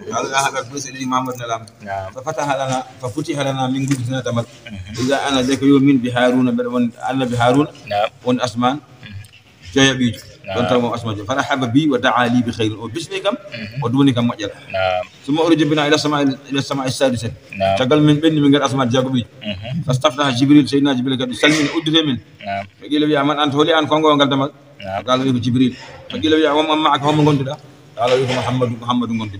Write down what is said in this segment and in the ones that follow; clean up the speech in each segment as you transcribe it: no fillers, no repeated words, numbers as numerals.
قال هذا كويس اللي محمد نلام ففتح لنا ففتح لنا من جدنا تمام إذا أنا ذاك يومين بهارون أنا بهارون ون أسمان جاي بيج كنت ما أسمان فرحب بي ودعا لي بخير وباسمكم ودونكم مؤجر ثم أرجع بنا إلى السماء السادسة تقل من بين من غير أسمان جاكو بيج فاستفتح جبريل سيدنا جبريل قال سلمين أدري من فقيل يا من أنت هولي أن كونغو قال تمام قال له جبريل فقيل يا ومن معك هم قلت له قال له محمد قلت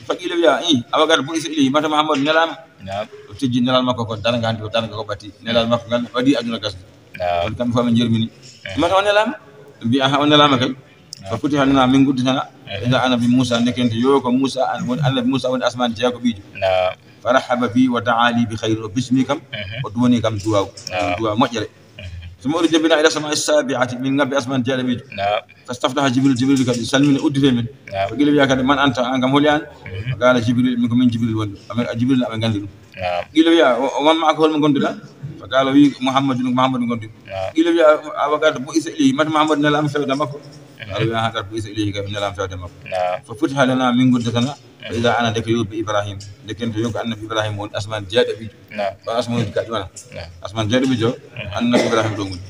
فقيل يا أبغى بوليس إلي متى محمد نلام تجي نلام ماكو كون دارن غاندي دارن كو باتي نلام ماكو غان ودي أدنى كاس كم فهم جرمني متى نلام بيها نلام كي ففتح لنا من قدنا إذا أنا بموسى نكنت يوكو موسى أنا بموسى وأن أسمان جاكو بيجو فرحب بي ودعا لي بخير باسمكم ودونكم دعاء مجري ثم أرجع بنا إلى السماء السابعة من نبي أسمان جالبيج فاستفتح جبريل قال سلمني أدري من فقيل يا من أنت أنك موليان قال جبريل منكم من جبريل ولد جبريل أمن قال قيل يا ومن معك هو من قندلا فقال وي محمد قندلا قيل يا أبغى بويس إلي متى محمد نلام في دمكو قال يا هذا بويس إلي كم نلام في دمكو ففتح لنا من قدتنا فإذا أنا ذاك يوم بإبراهيم لكن يوم أن إبراهيم والأسمان جالبيج فأسمان كذا أسمان جالبيج أن إبراهيم دومون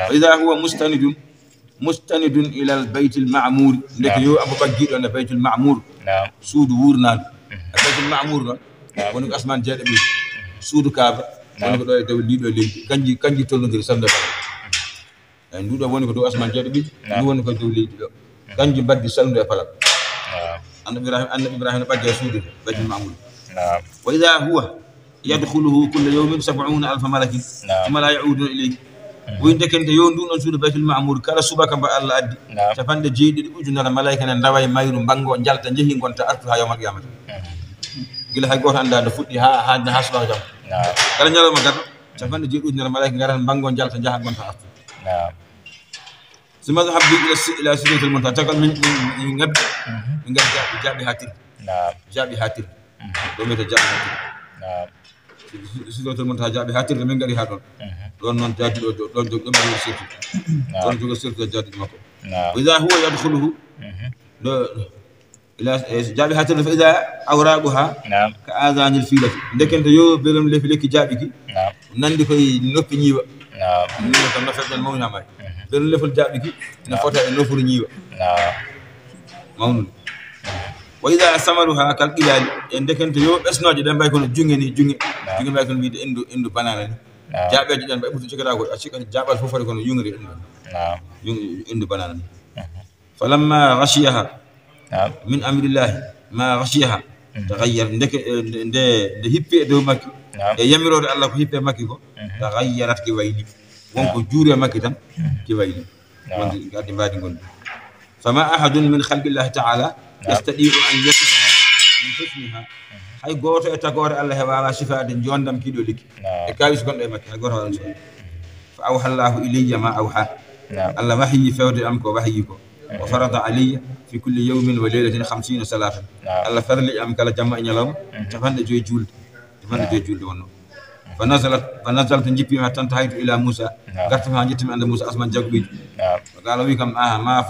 فإذا هو مستند إلى البيت المعمور لكن يو أبو بكر أن البيت المعمور سود ورنا البيت المعمور ونك أسمان جالبيج سود كعبة ونك دولي كنجي تولن غير سند يعني دو ونك دو أسمان جالبيج دو ونك دولي كنجي بدي سند فلك أن إبراهيم بجى سود بيت المعمور وإذا هو يدخله كل يوم 70,000 ملك ثم لا يعودون إليه وين كنت يوم دون سود بيت المعمور كلا سبا كم الله أدي تفند جيد وجنا الملائكة نراوي مايرون بانغو جالت نجيه كنت أرتها يوم القيامة قل هاي قوة عندها نفوتي هذا حسبه جم كلا نجلا مكان تفند جيد وجنا الملائكة نراوي بانغو جالت نجاه كنت أرتها ثم ذهب إلى سدرة المنتهى تقل من قبل جابي هاتر دومي جابي هاتر سدرة المنتهى جابي هاتر من قري هاتر دون من جادي دون من سيرتي دون جو سيرتي جادي ماكو وإذا هو يدخله إلى جابي هاتر فإذا أوراقها كآذان الفيلة لكن يو بلم لك جابي نندي في نوبي نيوا نيوا كم نفعل المونا ماي بلم لفل جابي نفوتها نوفر نيوا مون وإذا سمرها كالقلال عندك أنت يو أسنو جدًا بيكون جوني بيكون بيد إندو بنانا جابي جدًا بيكون شكرا أقول أشيك جاب الفوفر يكون يونغري إندو بنانا فلما غشيها من أمر الله ما غشيها تغير عندك ده هيبي دو ماكي يمرو الله هيبي ماكي كو تغيرت كويلي وانكو جوري ماكي تام كويلي قاعد بعدين قول فما أحد من خلق الله تعالى يستطيع أن يصفها من حسنها هاي غوتو اتغور الله وعلى شفاء دين جوندام كيدو ليك كاويس كون داي ماكي هاي غوتو فأوحى الله إلي ما أوحى الله وحي فود أمكو وحيكو وفرض علي في كل يوم وليلة 50 صلاة الله فرض لي أمك على جمع نيلام تفند جوي جولد ونو فنزلت نجيبي ما تنتهيت إلى موسى قرت ما جيت من عند موسى أسمان جاكبيج قالوا ويكم ما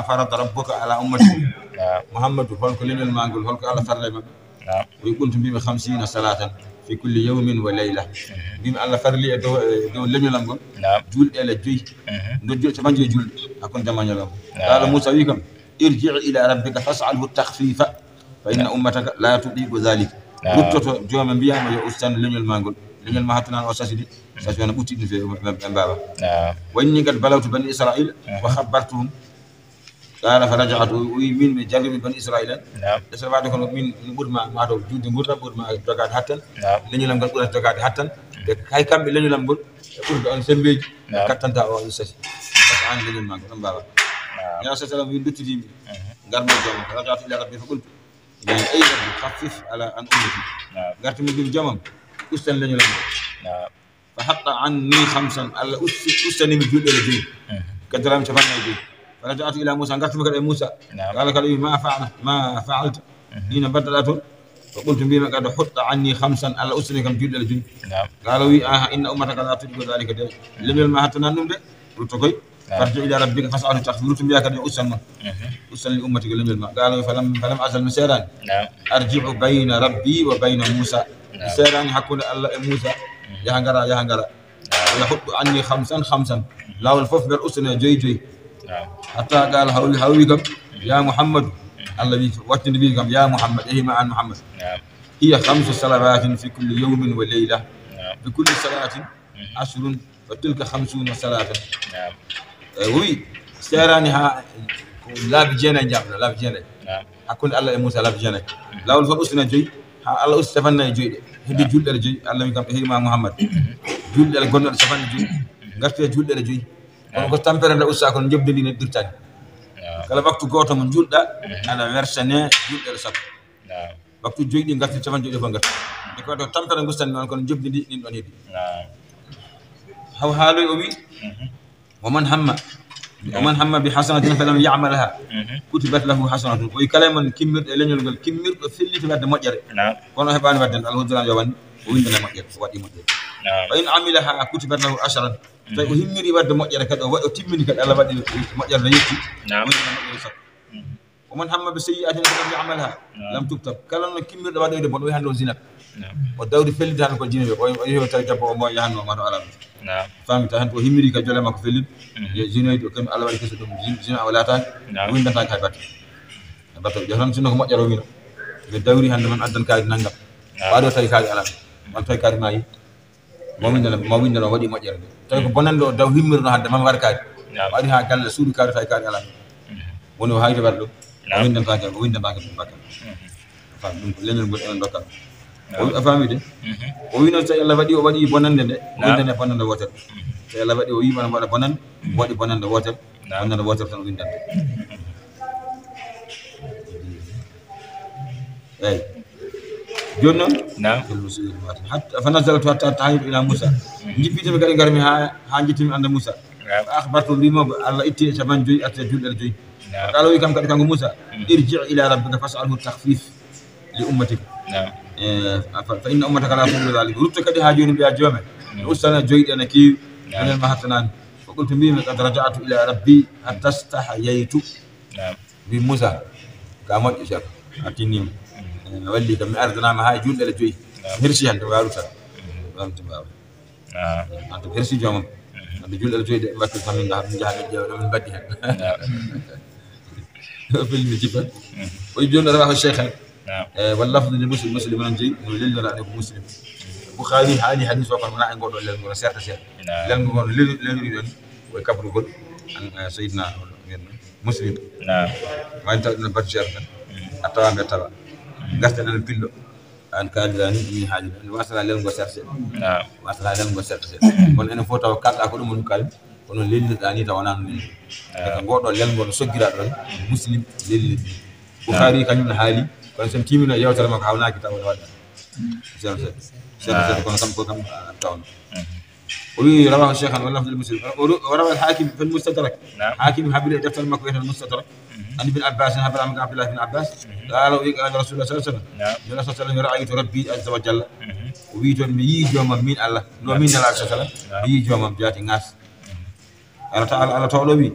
فرض ربك على أمتي محمد فلك لنا المانقول فلك على فرد ويقول تنبي 50 صلاة في كل يوم وليلة بما الله فرد لي دون لن يلمغول جول إلى جوي نجول تفند جول أكون جمع نيلام قال موسى ويكم ارجع إلى ربك فاسأله التخفيف فإن أمتك لا تطيق ذلك ربطة جوا من بيها ما يؤستن لن المانقول لن المهاتنا وساسدي ساسوانا بوتي في بابا وإني قد بلغت بني إسرائيل وخبرتهم قال فرجعت ومن جل من بني إسرائيل إسرائيل بعد كانوا من برما ما دو جود برما تقعد حتى لن يلم قول تقعد حتى هاي كم لن يلم قول يقول أن سنبيج كتن تاو ساسي عن لن المانقول بابا يا سلام من بيتي دي قال ما رجعت إلى ربي فقلت أي ربي خفف على أن أمتي قالت من بالجمم أستن لن يلم فحط عني 5 على أستني من جود إلى جود كدرام شفنا جود فرجعت إلى موسى قالت مكر موسى قال ما فعلت حين بدلت فقلت بما قد حط عني 5 على أستني كم جود إلى جود قالوا إن أمتك لا تطيق ذلك لم يلم حتى ننم ده قلت كوي farji ila rabbika fas'al takhfiru tum yakad usan li ummati lamil ma qala falam azal misaran arji'u bayna rabbi wa bayna musa misaran hakuna allah musa ya ngara yahuddu anni khamsan lawal fof ber usna joy hatta qala hawli kam ya muhammad allah wi wattinde wi kam ya muhammad ehima an muhammad hiya 5 salawatin fi kulli yawmin wa layla bi kulli salatin ashrun wa tilka 50 salatan oui serani ha labi jena jamna labi jena hakkunde allah e musa labi jena lawol fa usna joy ha allah usti tafanna joy de heddi juldere joy allah wi kam ehima muhammad juldere gonno tafanna joy ngarte juldere joy on ko tampere nda usta kon jobdindi ne dirtani kala waktu goto mo julda ana versane juldere sappo waktu joydi ngarte tafanna joy ko ngarte e ko do tampere gustani non kon jobdindi nin don heddi haw haalo o wi ومن هم بحسنة فلم يعملها كتبت له حسنة ويكلم كمير لنيول كمير فيلي في بعد مجرى كون هبان بعد الهجران يوان وين بنا مجرى وادي مجرى وإن عملها كتبت له 10 طيب وهميري بعد مجرى كذا وتمني كذا الله بعد مجرى يجي ومن هم بسيئة فلم يعملها لم تكتب كلام كمير بعد يدبون ويهانو زينك وداود فيلي دهان كل جيني ويهو ترجع بوما يهانو ما نعلم فهم تهان وهميري كجولا ما كفيلي جيني وكم الله بعد كسر جينا ولا تان وين دهان كابت باتو جهران سنو كم مجرى وينو الدوري هان من أدنى كاري نانغا بعده تاي كاري على ما تاي كاري ماي ما وين دنا ودي مجرى تاي كبنان لو داو همير نهار دم ما كاري بعده ها قال سوري كاري تاي كاري على ونو هاي تبارلو وين دنا كاري وين دنا كاري فهم لين نقول أنا دكان أفهمي ده وين أنت الله بدي وبدي بنان ده وين دنا بنان ده واتر الله بدي وين ما بنا بنان بدي بنان ده واتر بنان ده واتر سنو وين دنا أي جونا نعم حتى فنزلت حتى تعيب إلى موسى جبت من قال قرمي ها جبت من عند موسى أخبرت بما الله إتي شبان جوي أتجول الجوي قالوا يكم كان موسى ارجع إلى ربك فاسأله التخفيف لأمتك نعم فإن أمتك لا تقول ذلك ربتك دي هاجوني بها جوامع أستاذ جوي أنا كيف من المهتنان فقلت بهم قد رجعت إلى ربي حتى استحييت نعم بموسى كامل إشار أتينيم ولي كم أرضنا ما هاي جود الجوي هرسي عند باروتا أنت هرسي جامم عند جود الجوي ده ما كنت من جهة من بديها في المجيبة ويجون رواه الشيخ واللفظ للمسلم مسلم من جي ولل ولا مسلم بخاري حالي حديث وقال منا نقول ولا نقول سير لأن نقول لل ويكبر يقول عن سيدنا مسلم نعم ما أنت نبتشر أتوا بتوا قصدنا البيلو أن كان لاني من حاجة وصل على لون قصير نعم وصل على لون قصير كون أنا فوتو كات أكون من كلام كون ليل لاني توانا نقول لون قول سجرا مسلم ليل بخاري كان من حالي كون سنتيمنا يا ترى ما كهونا كتا ولا سير كون كم تاون وي رواه الشيخ واللفظ المسلم وروى الحاكم في المستدرك حاكم حبيب دفتر المكوين المستدرك عن ابن عباس عبد الله بن عباس قالوا قال رسول الله صلى الله عليه وسلم صلى الله عليه وسلم رأيت ربي عز وجل ويجون ميجوا من الله لو من الله صلى الله عليه وسلم ميجوا من جات الناس الله تعالى بي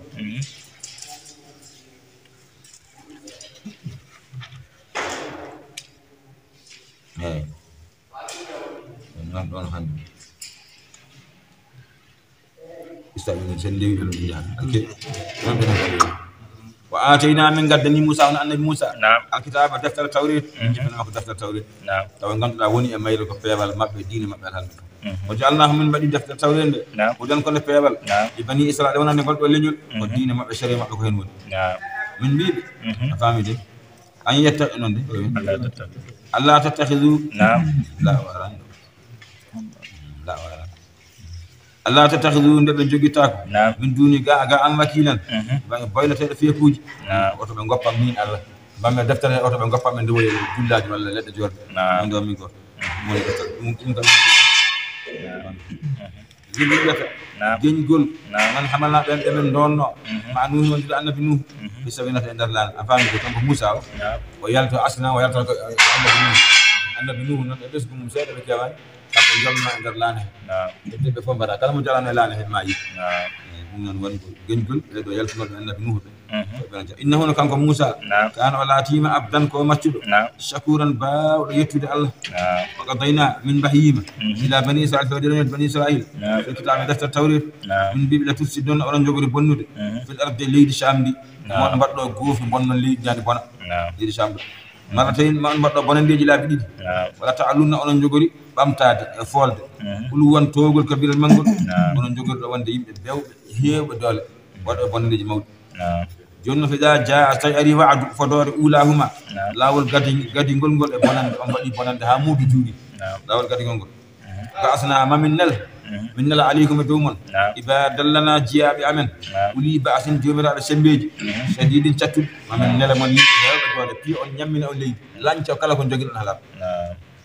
استعين سندي بالجهاد وآتينا من قدني موسى والنبي موسى نعم الكتاب دفتر التوريد جبنا معه دفتر التوريد نعم تو ان لا وني اميل كو فيبال ما بدين ما بال وجعلناهم من بعد دفتر التوريد نعم ودن كل فيبال نعم بني اسرائيل وانا نقول ولنجل ودين ما بشري ما كو هنون نعم من بيب فهمي دي ان يتقنون دي الله تتخذوا نعم لا ولا لا ولا الله تتخذون دبن جوغيتاكو من دوني غا ام وكيلا بايلته في كوجي اوتو be ngopam min Allah bamme deftere auto be ngopam men dewole jullaji walla ledde jorde min do min ko mo ne deftere dum ko جن قول من حملنا بين دونو مع نوح وجد أن في نوح في سفينة إندرلان أفهم كتب موسى ويالتو أسنا ويالتو أن في نوح ندرسكم مسيرة بكيوان قبل جلنا إندرلان يبدأ بفهم برا كلام جلنا لانه ما يجي non woni geñgol e do yaltunoɓe annabi nuhu ɓe innahu kanko Musa kana wala tima abdan ko maccuɗo shakuran bawɗo yettude Allah wa qadayna min bahima ila bani israil fawdirani bani israil fi kitabe defter tawrit min biɓe la tufsidon onon jogori bonnude fil arde leydi Shamdi mon mbaɗɗo goofi bonnon leydi jandi bona leydi Shamdi maratayn ma on mbaɗɗo bonandeji laabi ɗiɗi wala ta'alunna onon jogori ɓamtade e folde ɓulu won togol kabiral mangol onon jogori ɗo wonde yimɓe bewɓe heewɓe doole waɗɓe bonandeji mawɗi joni no fiɗa ja tawi ari wa'du fodore ulahuma lawol gadigol ngol e bonande on mbaɗi bonande ha muudu juuɗi lawol gadigol ngol ba asna mamin nel min nela aleykum e dow mon ibadallana jiyaɓe amen uli ba asin jomiraɓe sembeji sadidin cattuɗe mamin nela mon yimɓe hewɓe doole pi on ñammina on leydi lanca kala ko joguiɗon haala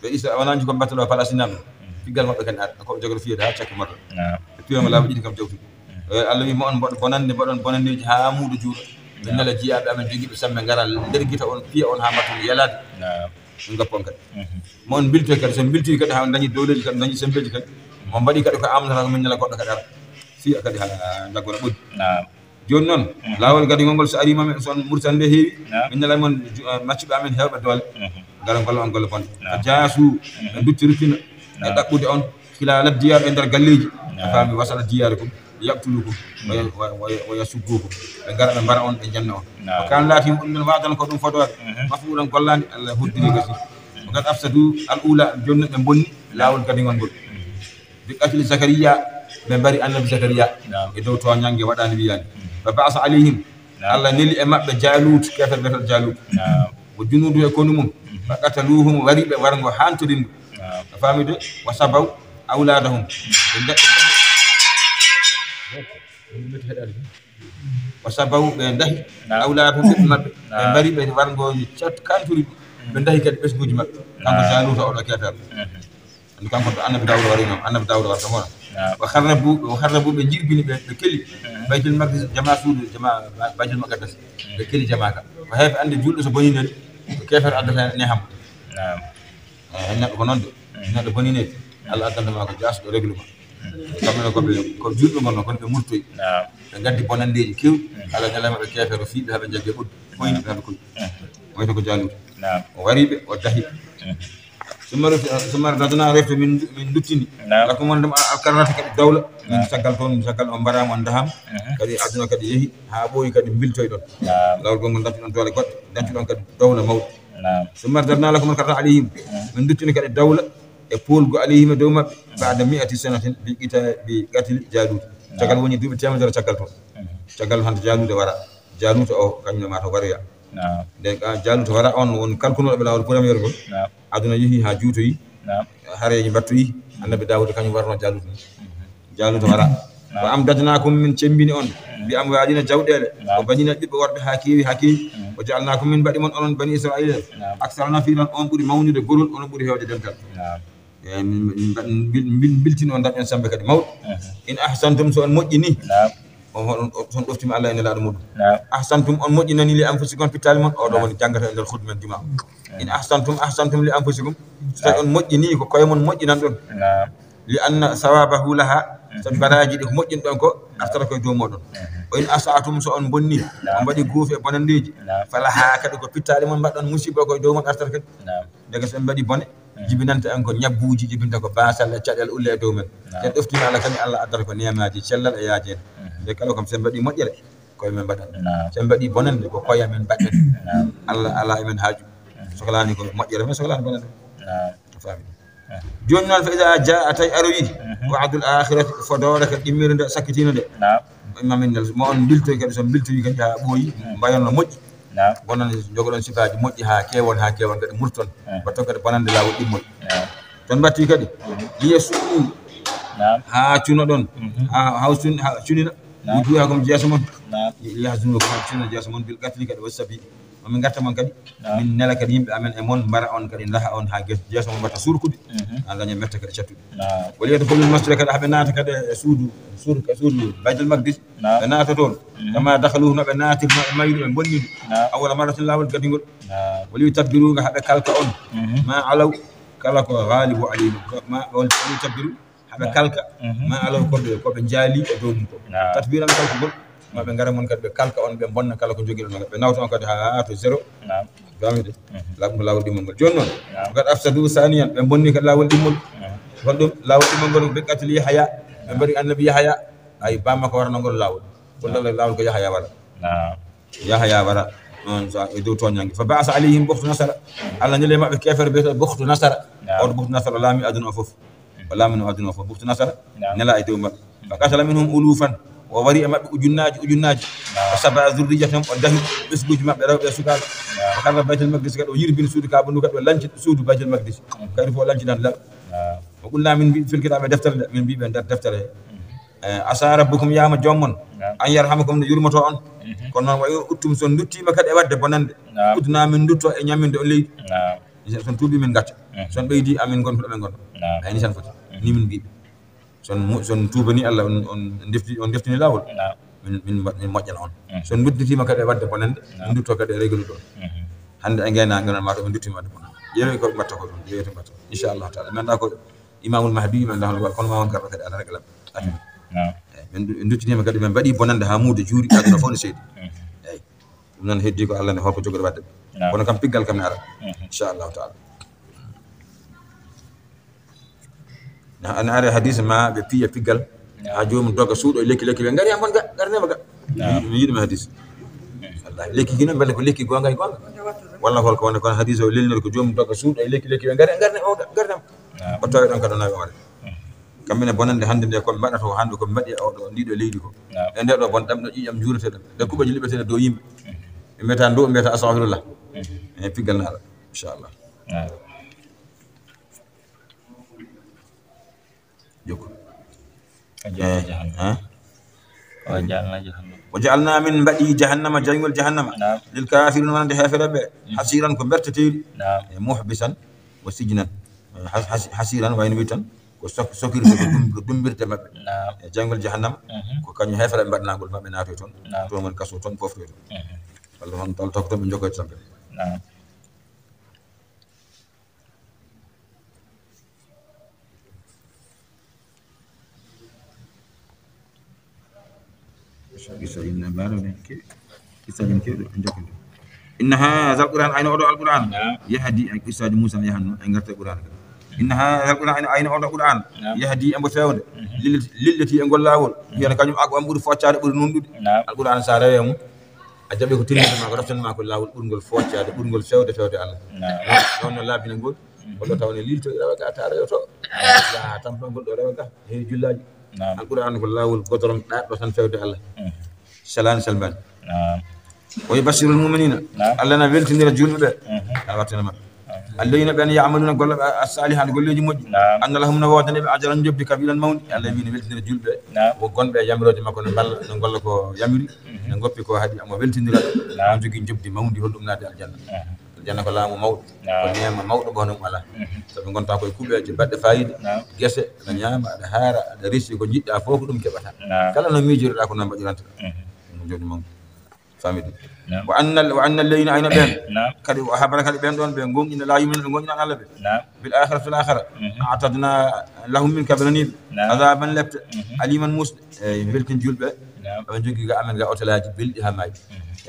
ɓe isra wonanji ko mbattalo palestinaɓe piggal maɓɓe kadi aɗa koɓe jogori fiyede ha cakka mbaɗo e piyoma laaɓa ɗiɗi kam jawtude Allah wima on mbaɗo bonande mbaɗon bonandeji ha muudo juuɗo min nela jiyaɓe amen joguiɓe samme ngaral nder guita on piya on ha mbatton yalade ɗum gappon kadi mo on biltoy kadi so biltoyi kadi ha dañi dowleji kadi dañi sembeji kadi mo mbaɗi kadi ko amnata ko min nela goɗɗo kadi ara fiya kadi ha jaggona ɓoddi joni noon lawol gadi ngol so ari mamen son murtan nde heewi min nela mon maccuɓe amen hewɓe doole gara golla on golle bonde jaasu ɓe dutti rutina e ɗaɓɓude on hilala diyaɓe e nder galleji a faami wasala diyare kom yabtulukum waya suggukum ɓe gara ɓe mbara on ɓe janna on o kan laatima ɗum ɗon wadan ko ɗum fodore mafuɗon gollade Allah hoddiri gasi o gad afsadu al ula jonni ɓe bonni lawol gadigol ngol bi qatli Zakariya ɓe mbari annabi Zakariya e dow to ñangue waɗani wiyani fa ba'asa alayhim Allah neli e maɓɓe Jalut kefere betal Jalut mo junudu e konu mum fa qataluhum wari ɓe wargo hantoringo a faamide wa sabaw awladahum wa sabaw ɓe dahi awladahum ɓiɓɓe maɓɓe ɓe mbari ɓe wargo kanturi ɓe dahi kadi ɓesguji maɓɓe kanko Jalut oɗo ketal andi kanko to annabi Dawuda wari noon annabi Dawuda warta mona wa harrabu ɓe jirbini ɓe kelli baytul maqdis jama suudu jama baytul maqdis ɓe kelli jama ka ko heeɓe ande julɗo so bonine ko kefere addata ne ham hen neɗɗo ko noon de neɗɗo boninede Allah addantama ko jasɗo réglement kamɓene ko julɓe gonno kono ɓe murtoyi ɓe gaddi bonandeji kewɗi Allah ñalama ɓe kefere fiiɓe haɓe jagge ɓoddi ɓoyni ɓe haɓe koy wayto ko Jalut o wariɓe o dahiɓe sumara dadana refte min duttini lakum wonde alkarnata kadi dawla min saggal toon saggal o mbarama on daham kadi aduna kadi yeehi ha ɓooyi kadi biltoy ɗon lawol gongol dantuɗon doole goɗɗe dantuɗon kadi dawla mawɗo sumara dadana lakum alkarnata alayhim min duttini kadi dawla e polgo alayhim e dow maɓɓe bada 100 sanatin bi qatli Jalut caggal woni duuɓi temedere caggal toon caggal hande Jalut e wara Jalut o kañum mata waroya nden Jalut wara on won kalkunoɗo lawol premier ngol aduna yeehi ha juutoyi hareji battoyi annabi Dawuda kañum warno Jalut wara wa am dadnakum min cembini on bi am waɗina jawɗele o banina ɓiɓɓe worɓe ha keewi o jaalnakum min mbaɗi mon onon bani Israila aksara nafiran on ɓuuri mawnude gorol onon ɓuuri hewde dental min biltino on dañƴon sambe kadi mawɗo in ahsantum so on moƴƴini son ɗoftima Allah e nelaɗo muɗum ahsantum on moƴƴinani li anfusikum pittali mon oɗo woni janggata e nder hudmen juma in ahsantum li anfusikum so tawi on moƴƴini ko koye mon moƴƴinan ɗon li anna sawabahu laha sabi baraji ɗi ko moƴƴin ɗon ko artata koye dow moɗon o in asatum so on bonni on mbaɗi guufe e bonandeji fala ha kadi ko pittali mon mbaɗɗon musiba koye dow mon artata kadi daga so en mbaɗi bone jibinanta en ko ñabbuji jibinta ko basal e caɗele ulle e dow men ten ɗoftima Allah kañum Allah addata ko nemaji cellal e yaajede nde kala kam sen mbaɗi moƴƴere koye men mbaɗat sen mbaɗi bonande ko koye men mbaɗɗen Allah ala emen haaju sohlani ko moƴƴere men sohlani bonande faami joni noon fa ida jaa tawi aroyi wa'dul akhirati fodore ka ɗimmire nde sakkitino nde mamin nel mo on biltoyi kadi so biltoyi kadi ha ɓooyi mbayonno moƴƴi bonande jogoɗon sifaji moƴƴi ha kewon kadi murton batto kadi bonande lawol ɗimmol ton batti kadi liye suɗu ha cuno ɗon ha cunina wujuha kom jeeso mon yahzunu ko cunina jeeso mon bil qatli kadi wasabi min garta mon kadi min nela kadi yimɓe amen e mon mbara on kadi daha on ha jeeso mon mbatta surkude an daña metta kadi cattude waliyata kolul masjid kadi haɓe naata kadi e suudu baytul maqdis ɓe naata toon kama dakhaluhu no ɓe naatirno e mayru ɓe bonnidu awala maratin lawol gadigol wali tabbiruga haɓe kalka on ma alaw kala ko ghalibu alayhim ma wali tabbiru haɓe kalka ma alors koɓe jaali e dow mum ko tatbiran kalko gol maɓe ngara mon kadi ɓe kalka on ɓe bonna kala ko jogui ɗon ɓe nawta on kadi ha to 0 famide lawol ɗimmol ngol joni noon kadi afsadu saniyan ɓe bonni kadi lawol ɗimmol kon ɗum lawol ɗimmol ngol ɓe qatil Yahya ɓe mbaɗi annabi Yahya ay bamma ko warano ngol lawol ko lawol ko Yahya wara Yahya wara non sa e dow toñangue fa ba'asa alayhim bukhtu nasara Allah ñele mabɓe kefere biyete bukhtu nasara oɗo bukhtu nasara o laami aduna o foof o laamino aduna o foof bukhtu nasara nela e dow mabɓe fa qatala minhum ulufan o wari e mabɓe ujunnaji o saba zurriyatam o dahi ɓesguji mabɓe rewɓe sukaɓe o karra baytel maqdis kadi o yirbini suudu kabandu kadi o lanci suudu baytel maqdis kadi fof o lancinan laɓ o qulna min mbi filkitaɓe deftere nde min mbiɓe nder deftere he asa rabbukum yama jommon an yarhamakum nde yurmoto on kono noon wayi uttum son duttima kadi e wadde bonande udna min dutto e ñamminde o leydi son tuubi min gacca son ɓeydi amin gon ko ɗo ɓe gonɗo ayni tan foti ni min mbiɓe son tuubani Allah on deftini lawol min moƴƴana on son duttitima kadi e wadde bonande min dutto kadi e reglude ɗon hande e ngaynague noon ma to min duttima wadde bonande ƴeewe ko mbatta ko ɗon ƴeewe to mbatta inchallahu taala mi anda ko imamul mahdi mi anda hono kono ma on garɗo kadi ala reglam min duttinima kadi min mbaɗi bonande ha muude juuri aduna fof ne seedi eyyi ɗum noon heddi ko Allah ne holko jogoɗo wadde kono kam piggal kam ne ara inchallahu taala ana ari hadis ma ɓe piya piggal ha jomum dogga suuɗo e lekki ɓe ngari amon ga garnema ga mi yiɗumi hadis wallahi lekki kino beele ko lekki gonga e gonga walla holko wonde kono hadis o lelnori ko jomum dogga suuɗo e lekki ɓe ngari garnema o tawi ɗon kadi o nawi hoore kamɓene bonande hannde nde koɓe mbaɗata o hannde koɓe mbaɗi oɗo ndiɗo leydi ko e nde ɗo bon ɗamɗo ƴiƴam juureteɗam nde kuɓaji liɓetene dow yimɓe ɓe mbiyata ndo ɓe mbiyata astahfirullah e piggal naɗa inchallah jokko وجعلنا من بعد جهنم جنگol جهنم للكافرين wonande hefereɓe hasiran ko berteteɗi muhbisan wa sijnan hasiran wayno wi tan ko sokirde ko dumbirde mabɓe e jangol jahannama ko kañum hefere mbaɗnagol mabɓe naatoy toon toon woni kaso toon poftoy toon walla hon tal tokko toon ɓe jogoyto tan kadi إن هذا القرآن أين أوضع القرآن يهدي قصة موسى يهنو أين قرأت القرآن إن هذا القرآن أين أوضع القرآن يهدي أمر فاود للتي أنقول لاول هي أنا كانوا أقوى أمور فوتشار برنود القرآن سارة يوم أجابه كتير ما قرأتن ما كل لاول برنول فوتشار برنول فاود الله نحن لا بنقول والله توني ليلته إذا بقى تارة يوتو لا تنفع نقول إذا بقى هي جلاج القرآن كل لاول قدرم لا بس فاود الله سلمان ويبشر المؤمنين الله نبيل تندير الجنود أعطينا ما الذين بأن يعملون قل الصالحات قل لي جمود أن لهم نوادن أجرا جب كبيرا مون الذين نبيل تندير الجنود وقن بيعملوا جم كون بال نقول لك يعمل نقول بكو هذه أما بيل تندير نجوكين جب دي مون دي هلوم نادي الجنة الجنة كلها موت والنيام موت بهنم الله سبحان تاكل كوبي جبت فايد جسد النيام الهارة الريش يكون جد أفوق دم كبتها كلا نميجر لكم نبى جرانت نجود مون وأن الذين عين بهم كذي وحبرك البين دون بين قوم إن لا يؤمن قوم إن الله بالآخرة في الآخرة أعتدنا لهم من كبرنيل عذابا لبت عليما موسى بلكن جول به بنجوك عمل جاء أتلاج بيل هاماي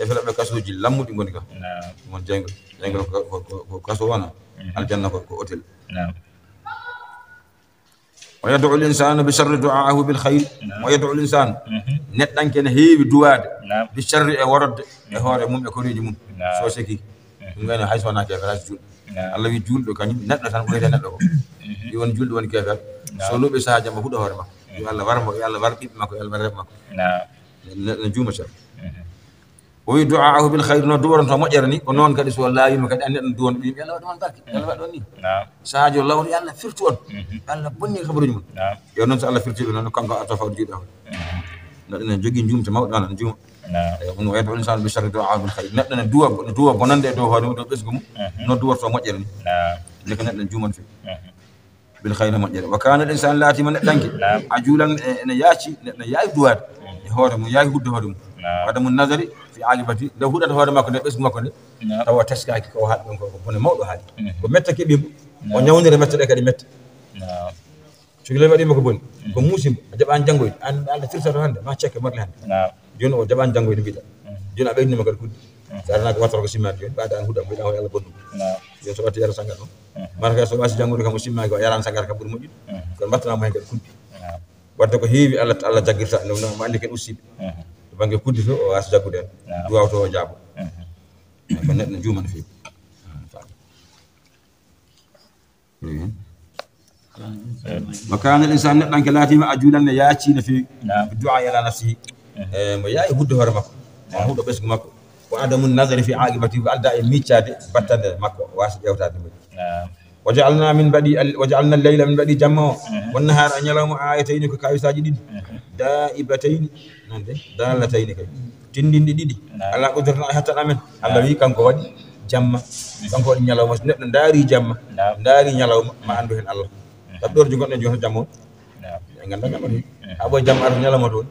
إفلا بكسو جل لمود يقولك من جنگل كسو وانا الجنة كأوتل ويدعو الإنسان بشر دعاءه بالخير ويدعو الإنسان نتن كن هي بدواد بشر ورد هو مم يكوري جمم سوسكي ngana hay sona ke fara jul Allah wi juldo kanyum neddo tan ko neddo ko won juldo won kefal so lobe saaja ma hudo hore ma yo Allah warmo yo Allah war ibbe mako yo Allah war mako na juma sha o wi du'aahu bil khair no duwaron to mojjere ni ko non kadi so laayi ma kadi anden duwon bi Allah wadon barki Allah wadon ni saajo lawri Allah firtu on Allah bonni khabaruji mun yo non so Allah firtu non kanko atofa jiido neddo jogi jumte mawdo nan juma on waydo insan bi sharri du'a bil khair neddo ne duwa bonande do hoore do besgu mu no duwarto mojjere ni nek neddo juman fi bil khair mojjere wa kana al insan lati man danki ajulan ne yaaci neddo yaay duwade e hoore mu yaay hudde hoore mu wada mun nazari fi alibati do hudata hoore makko ne besgu makko ne tawa taskaki ko haadon ko bone mawdo haali ko metta kebimo o nyawndire metta de kadi metta so le waɗima ko boni ko musim a jaɓani janngoyde an Allah tirtato hannde ma cekke marle hannde joni o jaɓani janngoyde mbiɗa joni a ɓeydinima kadi kudde so arana ko wattata ko simmade joni ɓaade an huuɗa mbiɗa hoye Allah bonɗum joni so watti yara sangar ɗon mata kay so wasi janngude kam o simmaki o yarani sangar kam ɓuuri moƴƴude kono mbattanamo hen kadi kudde wadde ko heewi Allah jaggirta mo andi ken ussiɓe to banggue kudde to o wasa jaggude hen duwaw to o jaabo ko neɗɗo juuma no feewi wa kana l'insan neɗɗo anke laatima a juulanne yaacino feewi du'a ala nafsihi mo yaawi hudde hoore makko o huuɗo ɓesgu makko wa adamu nadari fi aqibati ko alda e miccade battande makko wasa ƴewtade ɗum وجعلنا الليل من بعد جمع والنهار أن يلوم آيتين كايساجي دي دائبتين دالتين كي تندين دي على قدرنا حتى نامن الله وي كانكو وادي جمع كانكو وادي نيلوم داري جمع داري نيلوم ما عنده الله تدور جوغون ne jono jamo nganda jamo abo jam ar nyalama don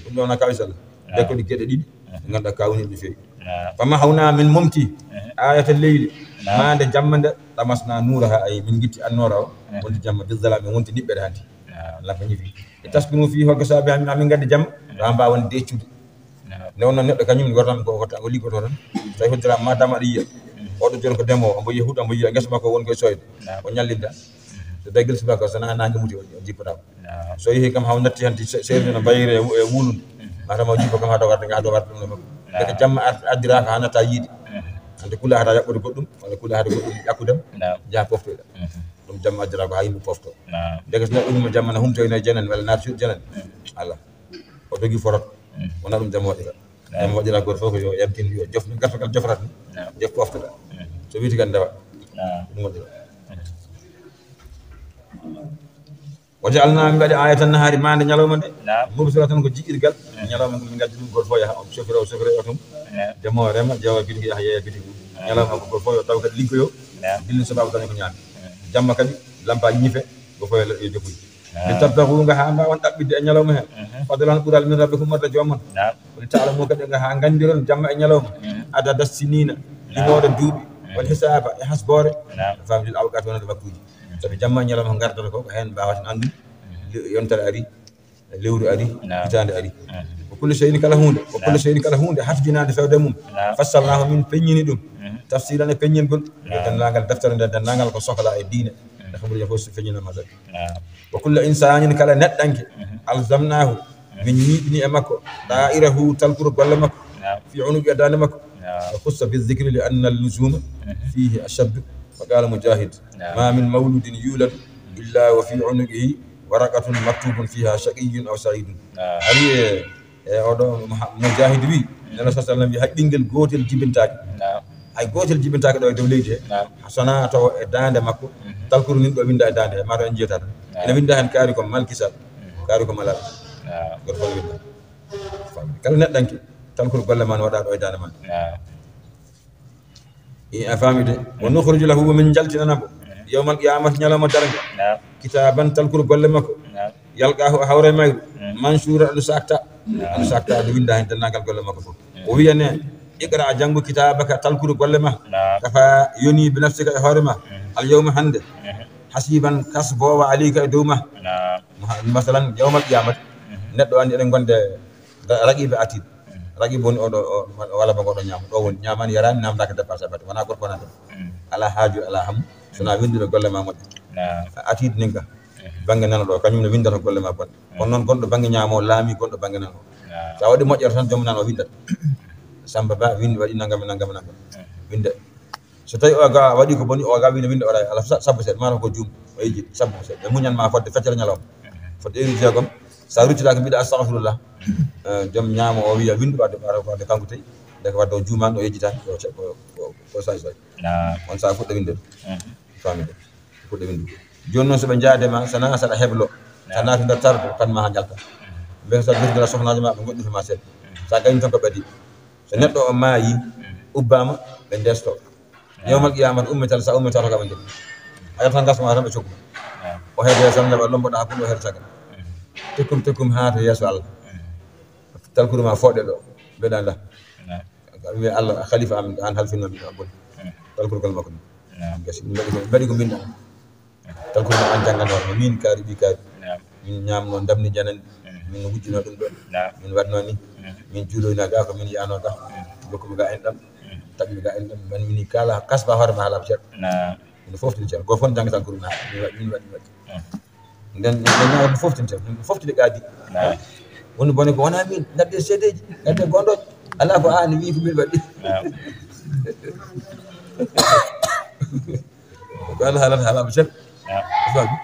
dum dona kawisal de ko di gede didi nganda kawni di fewi fama hawna min mumti ayatul layl ma de jammande tamasna nuraha ay min gitti annora o wonde jamma bi zalami wonti nibbede hanti la fa nyifi taskunu fi ho gasabi amin gadde jam ramba won deccude non non neddo kanyum wartam ko ko ligoto tan tay hodira ma dama diya odo jon ko demo ambo yehuda ambo yiya ngesa mako won koy soyde o nyallinda so dagil subaka sana nangi muti o jipata so yi kam haw natti hanti serni no bayire e wulun mata mo jipo kam hado warde ngado warde dum ko jamma addira ka hanata yidi ande kula hada yakkude goddum wala kula hada goddum yakkudem ja poftoyda dum jamma addira ko haymu pofto dega so dum jamma na humto ina jenen wala nat sur jenen Allah o dogi forot wona dum jamma wadira jamma wadira gor foko yo yamtin yo jof mi gartakal jofrat def poftoda so witi kan dawa dum wadira وجعلنا من بعد آية النهار ما عند نيالوم دي مبصرة كو جيرغال نيالوم ko min gaddi dum gor fo ya am chauffeur otum demo rema jawa bidi ya ya bidi nyalam ko gor fo yo taw kadi linko yo dilin sababu tan ko nyaami jamma kadi lampa ñife go fo yo jofuy bi tabtahu nga ha ba won dabbide nyalawma hen fadlan bural min rabbikum marda jomon wal ta'lamu kadi nga ha gandiron jamma e nyalawma ada dassinina limode duubi wal hisaba e hasbore famdil awqat wona bakkuji sabi jamma nyalawma ngardata ko hen bawata andu yontare ari lewru ari hitande ari ko kullu shay'in kala hunde hafjinade fewde mum fassalnahu min peññini dum tafsiran e peññingol den langal daftare den langal ko sokala e diine da xamul ya fo feññina ma dal wa kullu insanin kala neddanke alzamnahu min yidni e makko da'irahu talkuru golle makko fi unubi adane makko khussa bi dhikri li anna al-luzuma fihi ashad فقال مجاهد ما من مولود يولد إلا وفي عنقه ورقة مكتوب فيها شقي أو سعيد هذه مجاهد بي النبي صلى الله عليه وسلم يحدنجل غوتل جبنتاك ay gotel jibintaake do e dow leydi hasana to e dande makko talkuru nin do winda e dande ma do jeta ene winda hen kaari ko malkisal kaari ko malal gor fo winda kala neddanki talkuru golle man wada do e dande man afamide wa nukhruju lahu min jaltina nabo yawmal qiyamati nyalama daranga kitaban talkuru golle makko yalqahu hawre mayru mansura du sakta du winda hen danagal golle makko fo o wiyane iqra jangu kitabaka talkuru golle ma kafa yoni bi nafsika e hawre ma al yawma hande hasiban kasbo wa alika e duma masalan yawmal qiyamati neddo andi eden gonde raqibe atid ragi bon o wala ba godo nyam do won nyamani yarani namda ka dépassé bat wana gorko nan ala haaju ala ham sona windiro golle ma modde atid ninga bangi nan do kanyum ne windata golle ma bon on non gondo bangi nyamo laami gondo bangi nan sa wadi mojjere tan jom nan o windat samba ba windi wadi nangam winde so tay o ga wadi ko boni o ga winda ora ala sabbu set maro ko jum o yiji sabbu set be munyan ma fodde feccere nyalom fodde eri jagom sa rutila ko bida astaghfirullah jom nyamo o wiya windu wadde baro ko de kanko tay de ko waddo juman o yejita ko say on sa fudde winde famide fudde windu jonnon so be jaade ma sana sada heblo sana to dar kan ma jalta be sa dirgira soxnaaji ma be goddi fi ma set sa gañ ton ko bedi so neddo o maayi ubbama be desto yawmal qiyamat ummatal sa ummatal ko bandi ayata ngasma tan be cokku o hede sanne ba lombo da ko do hertaga tekum haata yeso Allah talkuru ma fodde do be dan la wi Allah khalifa am an halfina bi abul talkuru kal makko gasi bari ko binda talkuru an jangano min kaari bi kaari min ñamno ndamni janandi min wujjino ɗum ɗo min wadno ni min juuloyna ga ko min yano ga dokkuɓe ga en ɗam taɓiɓe ga en ɗam man mini kala kasba hoore ma haalaɓe ceerɗo min foftini ceerɗo goto fof ne jangga talkuru na min waɗi nden no foftini ceerɗo min foftide gaadi woni bone ko wona min gadde seedeji gadde gonɗoje ala ko an wi ko min waɗi ko Allah haalata haalaɓe ceerɗo faami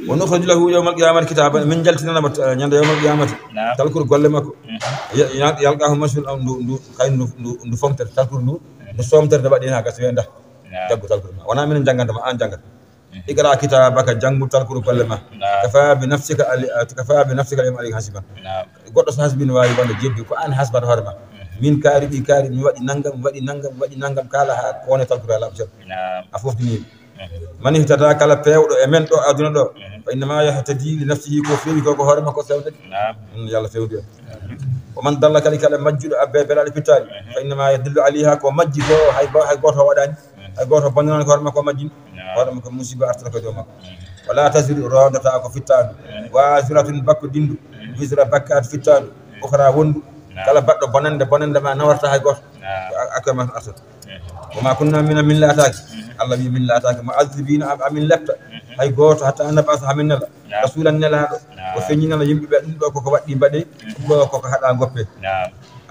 ونخرج له يوم القيامة كتابا من جلتنا نند يوم القيامة تلكر قول ماكو يلقاه مسؤول أو نو فمتر تلكر نو نسومتر دبادينا كسبين ده جابو تلكر ما وانا من جانغان ما أن جانغان اقرأ كتابك جانغو تلكر قول ما كفى بنفسك اليوم عليك حسبا قد حسبين واي وانا جيبي كأن حسبا هرما min kaari ɗi kaari mi waɗi nanngam kala ha kone talkude ala ɓe a foftini man ihtata kala pewɗo e men ɗo aduna ɗo fa innama yahtadi li nafsihi ko feewi ko hoore makko fewdede yallah fewdi en o man dalla kadi kala majjuɗo abbe belaɗe pittali fa innama yadillu alayha ko majji ko hay goto waɗani hay goto bonnanani ko hoore makko majjini hoore makko musiba artata koye dow makko wala tasiru rodata ko fittadu wasiratun bakko dindu wisra bakkat fittadu okra wondu kala baɗɗo bonande ma nawarta hay goto akama asat wama kunna min laataki allah wi min laataki mu'azzibina amin lefta hay goto hatta annabasa hamin nela rasulan nelaɗo o feññinala yimɓeɓe ɗum ɗo koko waɗɗi mbaɗe ɗum ɗo koko haɗa goppe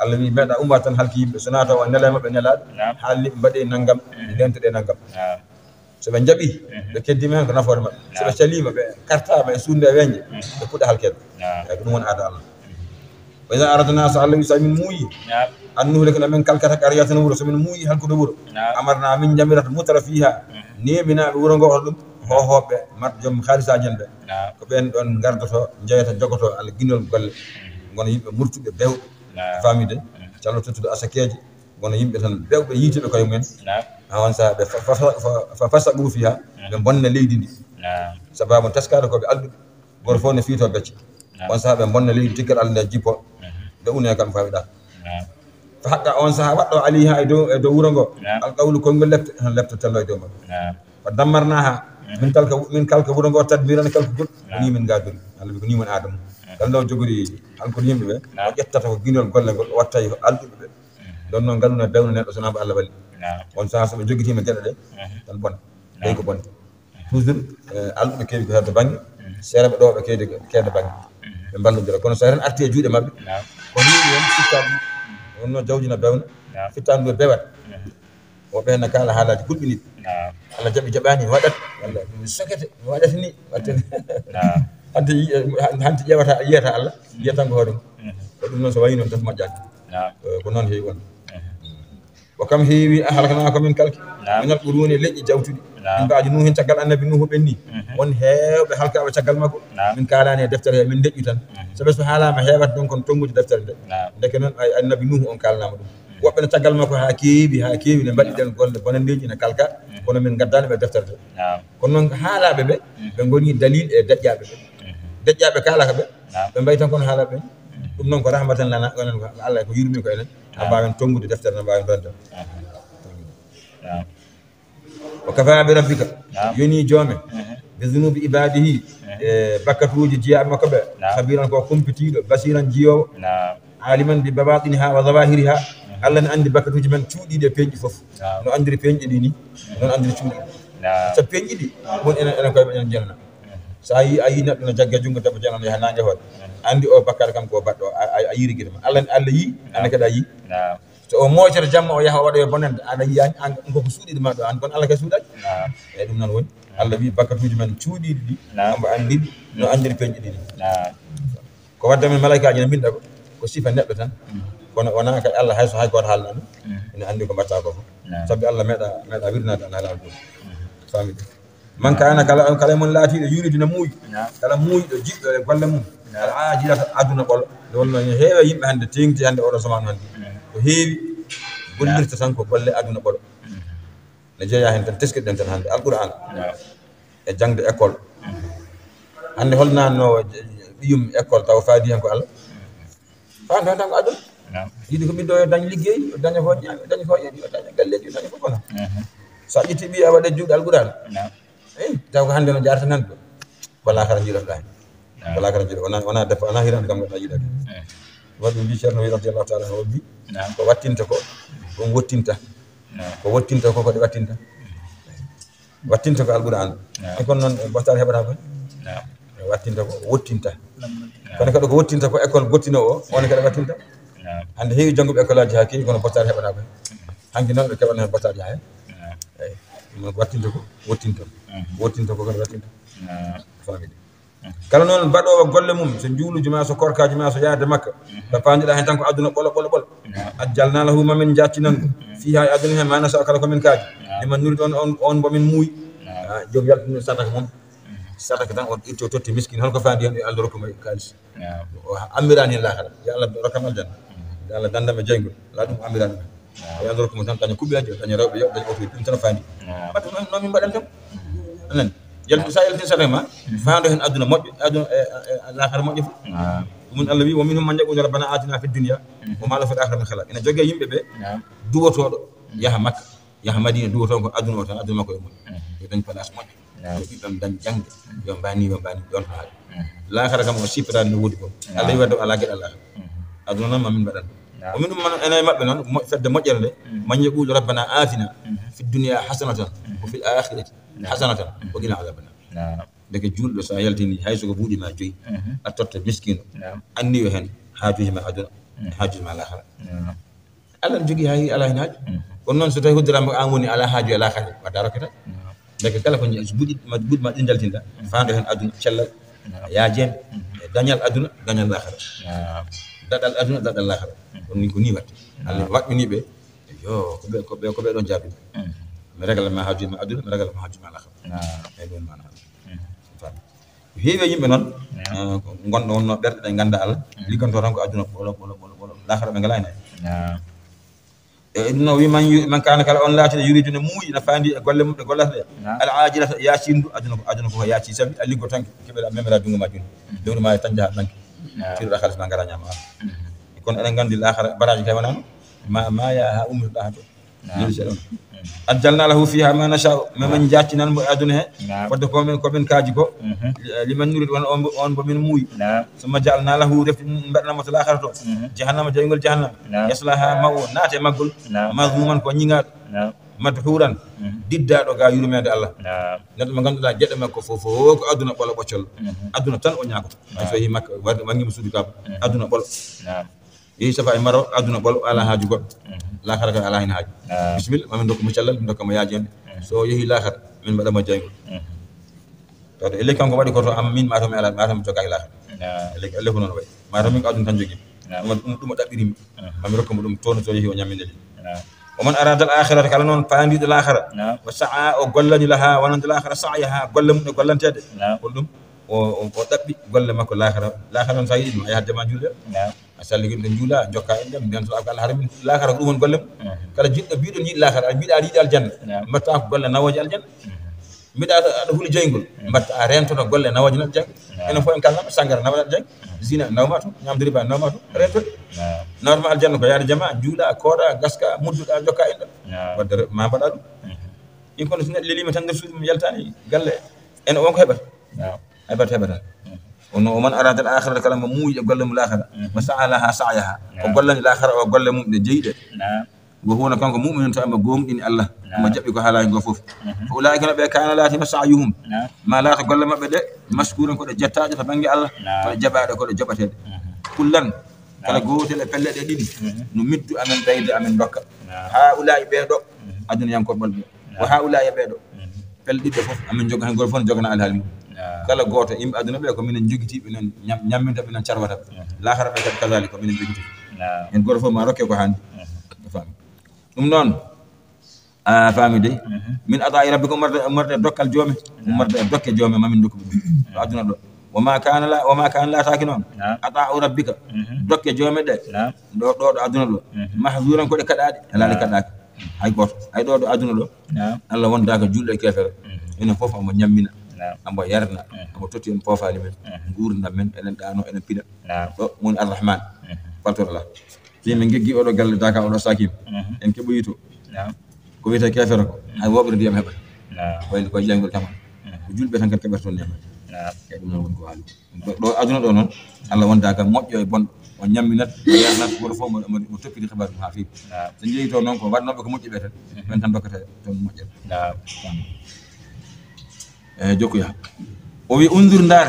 allah wi meeɗa umma tan halki yimɓe sona taw nela maɓɓe nelaɗo haalni ɓe mbaɗe naggam dentoɗe naggam soɓe jaaɓi ɓe keddima hen ko nafoore maɓɓe soɓe calima ɓe kartama e sunde e weñje ɓe puɗɗa halkede eyyi ko ɗum woni aada allah wa iza aradna so allah wi so min muuyi an nuhlika men kalkata qaryatan wuro so min muuyi halkude wuro amarna min jamirata mutara fiha neminaɓe wuro ngo ɗum hohoɓe mat joom haalisaji en ɓe ko ɓen ɗon gardoto jeyata jogoto allah guinol golle gono yimɓe murtuɓe bewɓe famide callo tottude asakeji gono yimɓe tan bewɓe yiiteɓe koye mumen hawan saha ɓe fa fasaɓu fiha ɓe bonna leydi ndi sababu teskade koɓe alɗuɓe goto fof ne fiito becce on saha ɓe bonna leydi tiggal allah nde jippo ɓe une kam fawiɗa fa haqqa on saha waɗɗo alayha e dow wuro ngo alqawlu konngol lepta tello e dow makko fa dammarnaha min kalka wuro ngo tadmirana kalka gol ni min gadori allah wi ko ni woni adamu kala nde jogori halkude yimɓe ɓe o ƴettata ko guinol golle ngol o watta ko alɗuɓe ɓe ɗon noon ngannduno bewno neɗɗo sonamo Allah walli on saha soɓe jogitima gueɗe ɗe tan bonna ɓey ko bonde toujours alɗuɓe keewi ko hedde banggue seereɓe ɗo ɓe keede banggue ɓe mballodira kono so hen arti e juuɗe mabɓe ko hiwi hen fittade wonno jawdina bewna fittade ndu bewat o ɓenne kala haalaji kulɓiniɗe Allah jaɓani waɗat walla sokete waɗata ni wattani hante yiyata Allah yiyatan ko hoore mum ko ɗum noon so wayi noon tan moƴƴani ko noon heewi wonde o kam heewi halakana ko min kalki minal ɓuruni leƴƴi jawtuɗi min mbaji nuhin caggal annabi nuhu ɓenni won heewɓe halkaɓe caggal makko min kalani e deftere he min deƴƴu tan soɓe so haalama heewata ɗon kono tonngude deftere nde deke noon annabi nuhu on kalnama ɗum woɓɓe ne caggal makko ha keewi ne mbaɗi ɗen golle bonandeji ne kalka kono min gaddani ɓe deftere nde kono noon haalaɓe ɓe ɓe goni dalil e deƴƴaɓe ɓe deƴƴaɓe kalaka ɓe ɓe mbayi tan kono haalaɓe ɓe ɗum noon ko rahmatan lana onen ko Allah ko yurmi ko enen ha mbawen tonngude deftere no mbawen donde o kafa bi rabbika yoni joome bi zunubi ibadihi e bakkatuji jiyaɓe makko ɓe habiran ko kumpitiɗo basiran jiyowo aliman bi babatiniha wa zawahiriha Allah ne andi bakkatuji men cuuɗiɗi e peñƴi foof no andiri peñƴi ɗi ni noon andiri cuuɗi so peñƴi ɗi woni enen koye enen jenana so a yi neɗɗo no jagge junngo debbo jenano yaha nangue hoore andi o bakkata kam ko baɗɗo a yiri gueɗe ma Allah yi ande kadi a yi so o moƴata jamma o yaha o waɗa e bonande aɗa yiyani an koko suuɗiɗe ma ɗo an kono Allah kay suuɗaki eyyi ɗum noon woni Allah wi bakkatuji men cuuɗiɗi ɗi omo andiri no andiri peñƴi ɗi ni ko wadde men malaikaji ne binɗa ko sifa neɗɗo tan kono wona kay Allah hayso hay goto haalna ɗum ene andi ko mbatta ko fof sabbi Allah meeɗa wirnade an haala ɗum famide man kana kala mon laatiɗo yuridina muuyi kala muuyiɗo jiɗɗo e golle mum kala ajilata aduna ɓolo nde wonno heewe yimɓe hannde tengti hannde oɗo zamanu hannde ko heewi gollirta tan ko golle aduna ɓolo ne jeeya hen tan teskiɗen tan hannde alqouran e jangde école hannde holnanno ɓiyum école taw faadi hen ko Allah faandi hen tan ko aduna yiɗi ko ɓiɗɗo yo dañ liggey yo daña ko ñaami daña ko yeeɗi yo daña galleji yo daña fof wona so a ƴetti ɓi a waɗe juuɗe alqur'an eyi taw ko hannde no jarata nan ɗo wala kara jiiɗoɗa hen wala kara jiiɗo wona defa wona hirande kam goɗɗa yiiɗade waɗi mbi ceerno wi radiallahu taala o mbi ko wattinta ko ɗum wottinta ko wottinta ko ɗe wattinta ko alqur'an e kono noon bottal heɓata koy wattinta ko wottinta kono kadi ko wottinta ko école gottino o woni kadi wattinta hande heewi jannguɓe école aji ha kewi kono bottal heɓata koy hanki noon ɓe keɓana hen bottaji ha hen eyi ɗum wattinta ko wottinta ko kadi wattinta famide kala noon mbaɗowo golle mum so juuluji ma so korkaji ma so yaade makka ɓe pandiɗa hen tan ko aduna ɓolo ajjalna lahu mamin jaccinan ɗum fi ha e aduna hen mana so kala komin kaaji liman nurid on bomin muuyi joom yaltino sadaka mum sadaka tan on itto totti miskine holko fandi hen yo Allah rokkuma kalis o ammirani hen lahara yo Allah rokkam aljanna yo Allah dandam e jeygol la ɗum ammirani men yo Allah rokkuma tan daña kuɓɓeji daña rewɓe yo daña otoji ɗum tan fandi batta noon min mbaɗan tan anan sa yaltin sadaka ma faando hen aduna moƴƴo aduna lahara moƴƴo fof ɗum Allah wi wa minhum man yaqulu rabbana atina fid dunya wa ma lahu fil akhirati min khalaq ene jogee yimɓe ɓe duwotoɗo yaha makka yaha madina duwoto ko aduna o tan aduna makko e moƴƴo yo dañ place moƴƴo yo ɓiɓɓam dañ jangde yo mbani ɗon to haaɗi lahara kam o sippirani no woodi fof Allah wi wadde ala gueɗal lahara aduna noon mamin mbaɗan o min ɗum man ene maɓɓe noon fedde moƴƴere nde man yaqulu rabbana atina fid dunya hasanatan wa fil akhirati hasanatan wa qina adhaban nar deke julɗo sa yaltini hay soko buuɗi ma joyi a totta miskino anni yo hen haajuji ma aduna haajuji ma lahara Allah ne jogui hay ala hen haaju kono noon so tawi hoddirama an woni ala haaju e lahara wadda rokkata deke kala ko buuɗi ma ɗi jaltinɗa faando hen aduna cellal yaajede e dañal aduna dañal lahara daɗal aduna daɗal lahara ɗum ni ko ni watte Allah waɗɗiniɓe yo ko ɓe ɗon jaabi mi regla ma haaju ma aduna mi regla ma haaju ma lahara e ɗon mana heewi yimɓe noon gonɗo wonno ɓerɗe ɗe ganda Allah ligganto tan ko aduna ɓolo lahara ɓe ngala hen e ɗum no wi man kana kala on laatide yuridu ne muuyi ne fandi e golle mum ɗe gollata ɗe al ajilata yacindu aduna ko yaaci sabi a liggo tan keɓeɗa memera jungo ma joni lewru ma tan jaha banque tiroɗa halis ma ngara ñama kono eɗen gandi lahara baraji kay wonano ma ya ha ummitoɗa ha to leli seeɗa ajjalna lahu fiha ma nasha'u mamin jaccinan mo aduna he fodde komin kaaji ko liman nurid on bomin muuyi summa ja'alna lahu refti mbaɗanamo to lahara to jahannama jaygol jahannama yaslaha maw naate maggol mazmuman ko ñiŋaɗo madhuran diddaɗo ga yurmede Allah neɗɗo mo ganduɗa gueɗe makko fof ko aduna ɓolo ɓoccol aduna tan o ñagoto so yeehi makka wangima suudu kaba aduna ɓolo yeehi safa e maro aduna ɓolo ala haaju goɗɗo lahara ka ala hen haaju bisimilla mamin dokkamo cellal min dokkamo yaajede so yeehi lahara min mbaɗamo jaygol tawde ele kanko waɗi koto am min matomi ala matomi jogaki lahara ele ko noon wayi matomi ko aduna tan jogui ɗum o ɗaɓɓirimi mami rokkamo ɗum toon so yeehi o ñamminde ɗi o man arada al akhirata kala noon paandiɗo lahara wa sa'a o gollani laha wonande lahara sa'yaha golle mum ɗe gollantede hol ɗum o ɗaɓɓi golle makko lahara on sa yiɗi ɗum a yahat dema julde a salligui ɗum juula jokka en ɗem nden to Allah haara min lahara ko ɗum woni golle mum kala jiɗɗo mbiɗon yiiɗi lahara a mbiɗa aɗa yiiɗi aljanna mbatta ko golle nawoje aljanna mbiɗa aɗa huuli joygol mbatta a rentoto golle nawoje neɗɗo jangga enen fof en kalnama sangara nawa neɗɗo jangga zina nawma to ñamde riba nawma to rentoɗe nawatama aljanna ko yaade jama juuɗa kooɗa gaska mudduɗa jokka en ɗo wadde ma mbaɗa ɗum ɗin kono so neɗɗo lelima tan nder suudu mum yaltani galle ene wonko heɓata ono o man arada al akhirata kala mo muuyi e golle mum lahara wa sa'a laha sa'yaha o gollani lahara o golle mum ɗe jeyiɗe wo huwona kanko mu'minun to amba gomɗini Allah mo jaɓɓi ko haalaji go fof ko ulaika no ɓe kana laatima sa'yuhum ma laata golle maɓɓe ɗe maskuren koɗe jettaɗe to banggue Allah koɗe jaɓaɗe koɗe joɓateɗe kullan kala gotel e pelle ɗe ɗiɗi no middu amen dayde amen dokka ha ulai ɓeeɗo aduna yanko ɓolɓe wo ha ulai ɓeeɗo pelle ɗiɗɗe fof amen joga hen goto fof ne jogana alhaali mum kala goto yimɓe aduna ɓe ko minen jogitiɓe noon ñamminta ɓe noon carwata lahara ɓe kadi kasali ko minen jogiti hen goto fof ma rokke ko handi fami ɗum noon a faami de min ata rabbi ko ummorde dokkal joome ummorde e dokke joome mamin dokku ɗum ɗo aduna ɗo wama kana laataki noon ata rabbika dokke joome ɗe ɗo aduna ɗo mahzuran koɗe kaɗaɗe alaɗe kaɗaka hay goto hay ɗo aduna ɗo Allah wondaka julɗo e kefere enen fof omo ñammina ambo yarna ambo totti en foofali men gurdam men enen ɗano enen piɗa ɗo woni arrahman faltoɗola si min geggi oɗo galle Daka oɗo Sakim en keɓoyi to ko wiyete kefere ko hay woɓre ndiyam heɓat wayde koye ƴeygol taman ko julɓe tan kadi keɓata toon ñamata e ɗum noon woni ko haali ɗo aduna ɗo noon Allah wonda kam moƴƴo e bonɗo o ñamminat o yarnat goto fof mo toppiti hibaru ha feewi so jeeyi to noon ko waɗnoɓe ko moƴƴi ɓe tan ɓen tan dokkata toon moƴƴere e jokkuya o wi undur ndar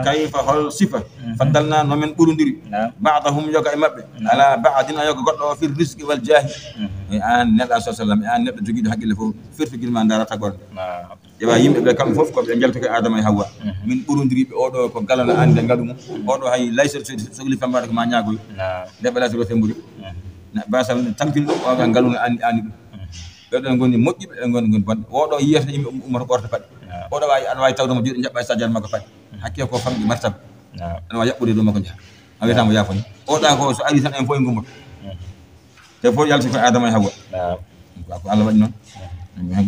kayfa hol sifa faddalna no men ɓurudiri ba'dahum yoga e maɓɓe ala ba'din yoga goɗɗo o fir risque wal jahi e an neɗɗo sa sallam e an neɗɗo joguiɗo haqqille fof firtigilma ndara tagorde ƴewa yimɓeɓe kamɓe fof koɓe jalti ko Adama e Hawwa min ɓurudiriɓe oɗo ko galano ande ngaɗu mum oɗo hay laysa sohli fambade ko ma ñaagoy ndeɓe laysa rote mburi basal tampini ɗum oga ngaluno ani ɗum ɓeɗon goni moƴƴiɓe ɓe goni bonɓe oɗo yiyata yimɓe ummata ɓorta paɗe oɗo aɗa wawi tawdemo juuɗe jaɓɓa e sadiade makko paɗe hakke ko famɗi martaba aɗa wawi yaɓɓude ɗum makko jaaha a wiyatamo yaafoni oɗa ko so ari tan en fof e gummoto te fof yalti ko Adama e Hawwa ko Allah waɗi noon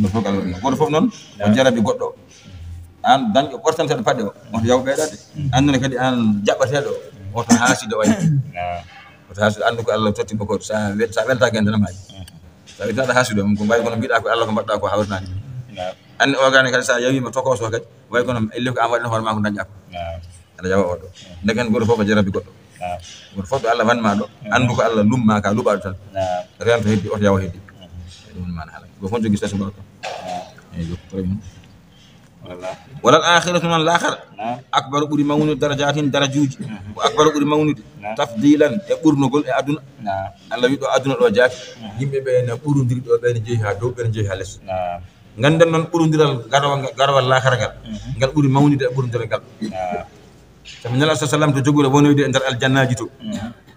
goto fof Allah waɗi noon goto fof noon o jarabi goɗɗo an dañƴo ɓortanteɗo paɗɗe o oto yaw ɓeydade andune kadi an jaɓɓateɗo oto haasido wayi oto haasido andu ko Allah tottimo ko sa weltaki en dana maaji sa wiytaɗo haasido ko wayi kono mbiɗa ko Allah ko mbaɗɗa ko hawrnani anne ogane kadi sa yawima tokoso kadi way kono elle ko an waɗino hoore ma ko dañƴa ko aɗa yawa oɗo ndegen goto fof ko jarabi goɗɗo goto fof ɗo Allah wanma ɗo andu ko Allah lumma ka luɓaɗo tan rento heddi oto yawa heddi ɗum mana haala goto fof jogui station mbaɗo wala al akhiratu man l'akhara akbaru ɓuuri mawnude darajatin darajuji ko akbaru ɓuuri mawnude tafdilan e ɓurnugol e aduna Allah wi ɗo aduna ɗo jaaki yimɓeɓe ne ɓurodiri ɗo ɓene jeeyi ha dow ɓene jeeyi ha less ganden noon ɓurodiral garawal l'akhara ngal ngal ɓuuri mawnude e ɓurodiral ngal sabu nela sa sallam to joguɗo wonoyde e nder aljannaji to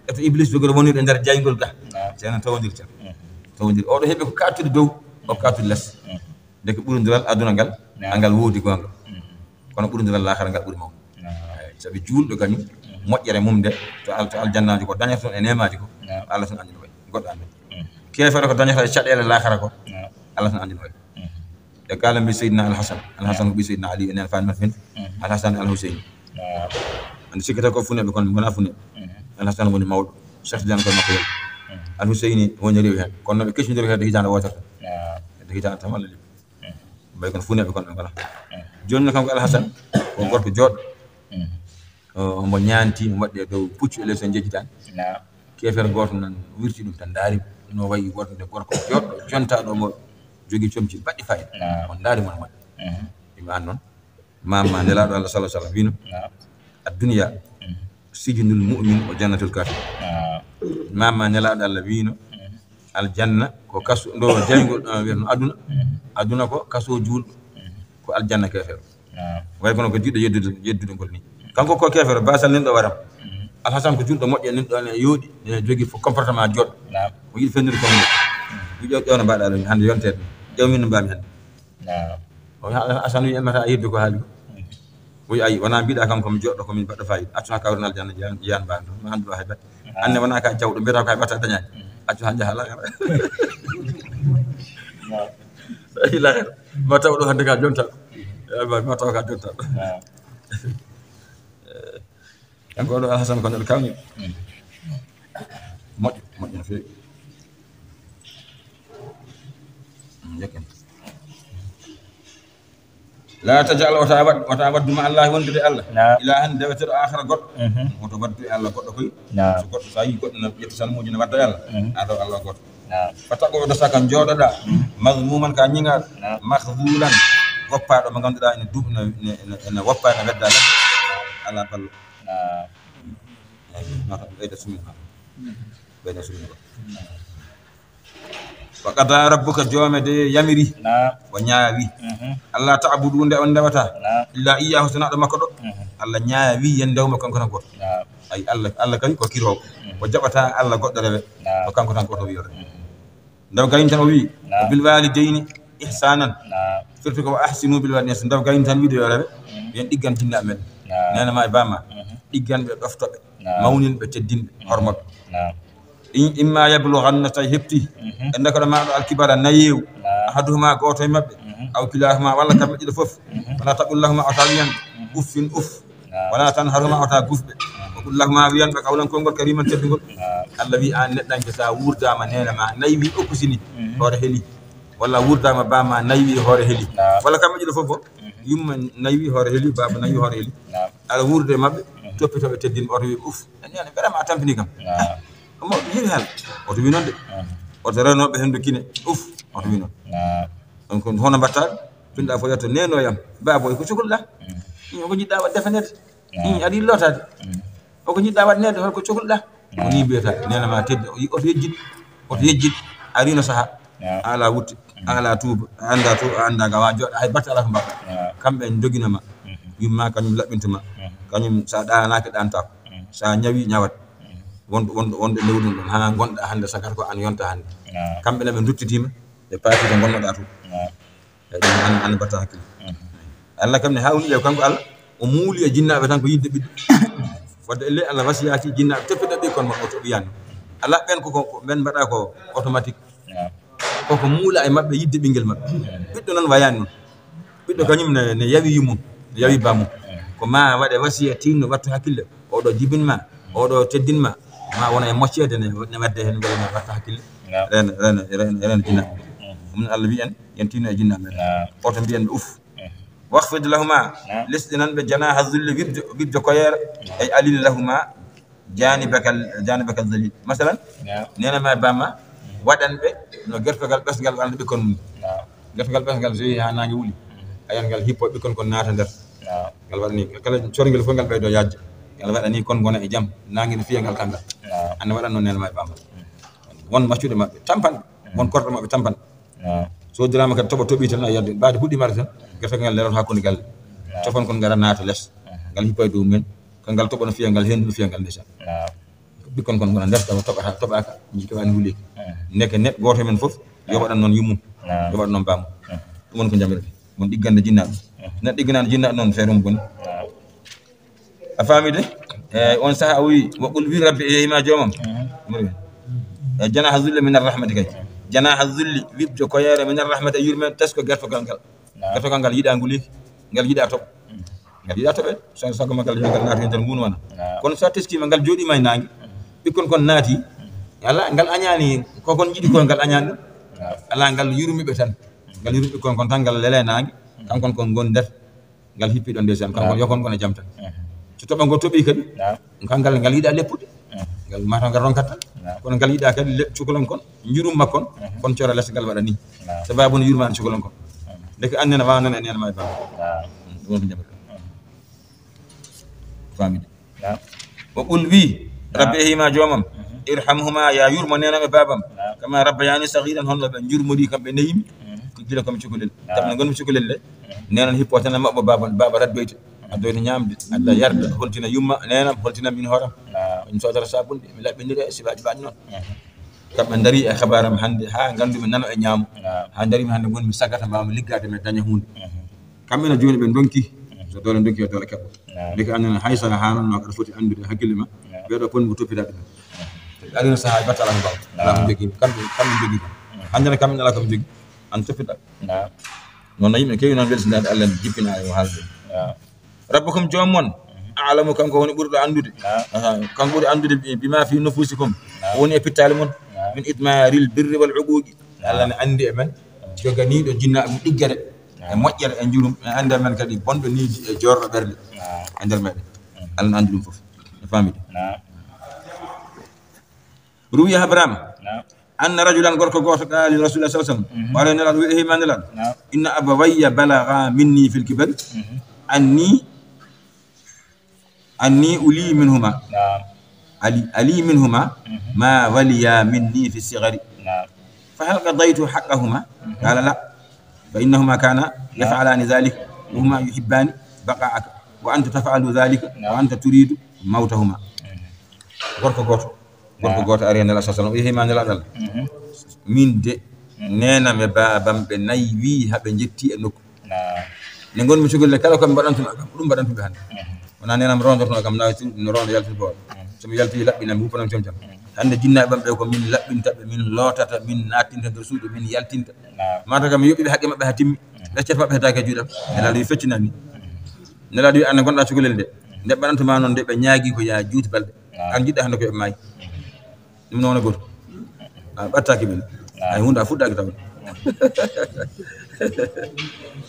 eto iblis joguɗo wonoyde e nder jaygol ga seno tawodiri tan tawodiri oɗo heeɓi ko kattude dow o kattude less deke ɓurodiral aduna ngal angal woodi gonga kono ɓurodiral l'akhara ngal ɓuuri mawnude sabi juulɗo kañum moƴƴere mum nde to aljannaji ko dañata toon e nemaji ko Allah tan andino way goɗɗo ande kefere ko dañata e caɗele l'akhara ko Allah tan andino way e kala mbi Seydina Alhasan ko ɓi Seydina Ali enen fanmat fen Alhasan Alhuseyni ande sikkata ko funeɓe kono gona funeɓe Alhasan woni mawɗo Cheikh Tidiane koye makko yel Alhuseyni woni rewi hen kono noɓe keccidiri hedde hitande wotere hedde hitande tan walla liɓi mbay kono funeɓe kono ɓe ngala joni no kanko Alhasan ko gorko joɗɗo omo ñanti mo waɗɗe dow puccu e leyso jejjitani kefere goto nan wirti ɗum tan daarima no wayi wonde gorko joɗɗo jontaɗo mo jogui comci baɗɗi fayida on daari mon moƴƴo ɗum an noon mamma nelaɗo Allah sallallahu alaihi wasallam wino ad-dunya sijnul mu'min wa jannatul kafir mamma nelaɗo Allah wino aljanna ko kaso ndo jaygol wiyatno aduna ko kaso juulɗo ko aljanna kefere way kono ko jiɗɗo yeddude ngol ni kanko ko kefere basal nen ɗo waram Alhasan ko julɗo moƴƴo nen ɗo ne yooɗi ne jogui comportement joɗɗo o yiɗi fennude kongo wi ƴewno mbaɗa ɗo hande yontede ƴewmin no mbami hande o Alhasan wi emmata yidde ko haali ko wi ayi wona mbiɗa kanko mi joɗɗo komin mbaɗɗo fayida accu ha kawren aljanna jiyan mbani ɗo hande ɗo hay batte anne wona ka jawɗo mbiyata ko hay batta dañani accu ha jaaha lahara lahara ma taw ɗo hande ka jontaɗo ma taw ka jontaɗo kanko ɗo Alhasan ko neɗɗo kawni moƴƴo no feewi jekken la tajal wata waddu ma Allah wondude Allah ilahan deweteɗo akhara goɗɗo woto waddu e Allah goɗɗo koy so goɗɗo sa yi goɗɗo no ƴetti salmuji ne wadda e Allah aɗo Allah goɗɗo fatagoɗo saka jooɗoɗa mazmuman ka ñiŋaɗo mahdulan woppaɗo mo ganduɗa ene duuɓi ene woppa ene wedda ledde ala ballo ɓeyda sumina ko wa qada rabbuka joome de yamiri o ñaawi Allah ta'budu nde on ndewata illa iyyahu sanaɗo makko ɗo Allah ñaawi yen ndewma kanko tan goto ay Allah kay ko kirowo o jaɓata Allah goɗɗo rewe o kanko tan goto wiyore ndaw gayin tan o wi bil walidayni ihsanan surtout ko ahsinu bil walidayni ndaw gayin tan wiide yo rewe yen ɗiggan jinnaɓe men nene ma e bamma ɗigganɓe ɗoftoɓe mawninɓe teddinɓe hormoɓe imma yablughanna tay hepti e ndakaɗo maɗo alkibara nayew ahaduhuma goto e mabɓe aw kilahuma walla kamɓe ɗiɗo foof wala taqullahuma ota wiyanɓe uffin uff wala tan haruma ota gufɓe wa qullahuma wiyanɓe qawlan konngol kariman teddugol Allah wi an neɗɗanke sa wurdama nena ma nayi wi okkusini hoore heeli walla wurdama bama nayi wi hoore heeli walla kamɓe ɗiɗo fof yumma nayi wi hoore heeli baba nayi wi hoore heeli ala wurde mabɓe toppitoɓe teddinɓe oto wi uf nene vraiment a tampini kam mo heewi haala oto wi noon de oto rewnoɓe hen do kine uf oto wi noon on ko hono mbatta pinɗa fo yetto nenoyam baboy ko cohluɗa ko jiɗɗa wadde defanede aɗa yiɗi lotade oko jiɗɗa waɗnede holko cohluɗa ko ni mbiyata nenama teddi oto yejjiɗ arino saaha ala wutte ala tuuba anda to anda ga wa joɗɗa hay batte ala ko mbaɗa kamɓe en joguinoma yumma kañum laɓɓintoma kañum sa ɗanaki ɗantako sa ñawi ñawat wonde lewɗum ɗon ha gonɗa hande sagar ko an yonta hande kamɓe ne ɓe duttitima ɓe paati to gonnoɗa to ɗum an batta hakkille Allah kam ne hawni ƴeew kanko Allah o muuli e jinnaɓe tan ko yidde ɓiɗɗo wadde elle Allah wasiyaki jinnaɓe teppiɗa ɓikkon maɓɓe to ɓiyanno ala ɓen koko ɓen mbaɗa ko automatique koko muula e maɓɓe yidde ɓinguel maɓɓe ɓiɗɗo noon wayani noon ɓiɗɗo kañum ne yawi yumum ne yawi bamum ko ma waɗe wasiya tinno wattu hakkille oɗo jibinma oɗo teddinma ma wona e moccede ne wadde hen ngolma watta hakkille rena jinnaɓe ɗum Allah wi en yen tinno e jinnaɓe oto mbiyen ɓe uf واخفض لهما لسنا بجناح الذل بيد كوير اي علل لهما جانبك الذليل مثلا نينا ما باما ودان بي نو غرتوغال بسغال وان بي كون غرتوغال بسغال زي ها نانgi wuli ayan gal hippo be kon naata der gal wadani kala corngel fo gal baydo yajja gal wadani kon gona e jam nangi no fiyangal kanga an wadan non nena ma bamba won maccude mabbe tampan won kordo mabbe tampan so drama kat tobi tan yadde baade huddi mar tan gertogal leron hakkunde gal tofon kon ngara naata les gal hippay do men kangal tobono fiyangal hen do fiyangal ndesa bikkon kon gona ndefta tobaka jiki wani wuli nek net goto men fof yo wadan non yumum yo wadan non bam dum ko jamira mon diggande jinna net digganande jinna non ferum bon afamide on saha wi wa qul bi rabbi ma jomam jana hazul min arrahmati kay jana hazulli wibjo ko yere min arrahmati yurmen tasko gertogal ngal yida nguli ngal yida top ngal yida tobe so sago magal ngal naati tan ngunu wana kono sa teskima ngal jodi may nangi bikkon kon naati yalla ngal añani ko kon jidi ko ngal añani ala ngal yurmi be tan ngal yurmi kon tan ngal lele nangi kankon kon gon der ngal hippi don deuxième kankon yokon kon e jamtan so toba go tobi kadi kangal ngal yida leppude ngal mata ngal ronkata kono ngal yida kadi lepp cukolon kon njurum makkon kon ciora les ngal wada ni sababu no yurman cukolon kon deke annena wa non enena may ba dum ko jabar famide wa qul wi rabbihima jomam irhamhuma ya yurma nena be babam kama rabbayani saghiran hon be jurmodi kambe neyimi ko gila kam cukolel tabna gon cukolel le nena hippotana mabbo baba raddoyte addoyto ñamde adda yarda holtina yumma nenam holtina min horam in sodara sabunde mi labbindire sibaji bañ non kamɓe dari e habaram hande ha gandumi nano e ñaamu ha darimi hande gonmi sagata mbawmi liggade mi daña hunde kamɓe no joni ɓe donki so dole donki yo dole keɓɓo ndeke annene hay saha ha noon no aɗa foti andude hakkille ma ɓeɗo ponni mo toppitade ɗum arino saha e batta ala ko mbaw ala ko jogui kamɓe jogui handene kamɓe ala komi jogui an toppita noon no yimɓe kewi noon weltinade Allah en jippina e haalde rabbukum joomon a'lamu kanko woni ɓurɗo andude kanko ɓuri andude bima fi nufusikum woni e pittale mon min idmaril birri wal uquqi Allah ne andi e men joganiɗo jinnaɓe mo ɗiggere e moƴƴere e jurum e ande men kadi bonɗo niiji e jorɗo ɓerde e nder meɗen Allah ne andi ɗum fof e famide ruwiya Abraham anna rajulan gorko goto qali rasulullah sallallahu alaihi wasallam wala nelaɗo wiɗe hima nelaɗo inna abawayya balagha minni fil kibari anni uli minhuma علي منهما ما وليا مني في الصغر فهل قضيت حقهما قال لا فإنهما كانا يفعلان ذلك وهما يحبان بقاءك وأنت تفعل ذلك وأنت تريد موتهما gorko goto ari nela sallallahu alaihi wasallam nela dal min de nena me babam be nay wi habe jetti e nokku ne gonmi cugolle kala ko mbadantu kam dum mbadantu be hande wona nenam rondorno kam nawti no rondo yalti bo so mi yalti labbina mi hupanam jom hande jinnaɓe bamɓe ko min labbinta be min lotata min natinta do suudu min yaltinta mata kam yoɓiɓe haqqe mabɓe ha timmi leccet mabɓe hetake juuɗam nelaɗo wi feccinani nelaɗo wi ande gonɗa cukalel nde baɗantuma noon nde ɓe ñaagui ko ya juuti balɗe an jiɗɗa hande ko ɓe maayi ɗum noon goto a ɓattaki ɓen ay hunde a fuɗɗaki taw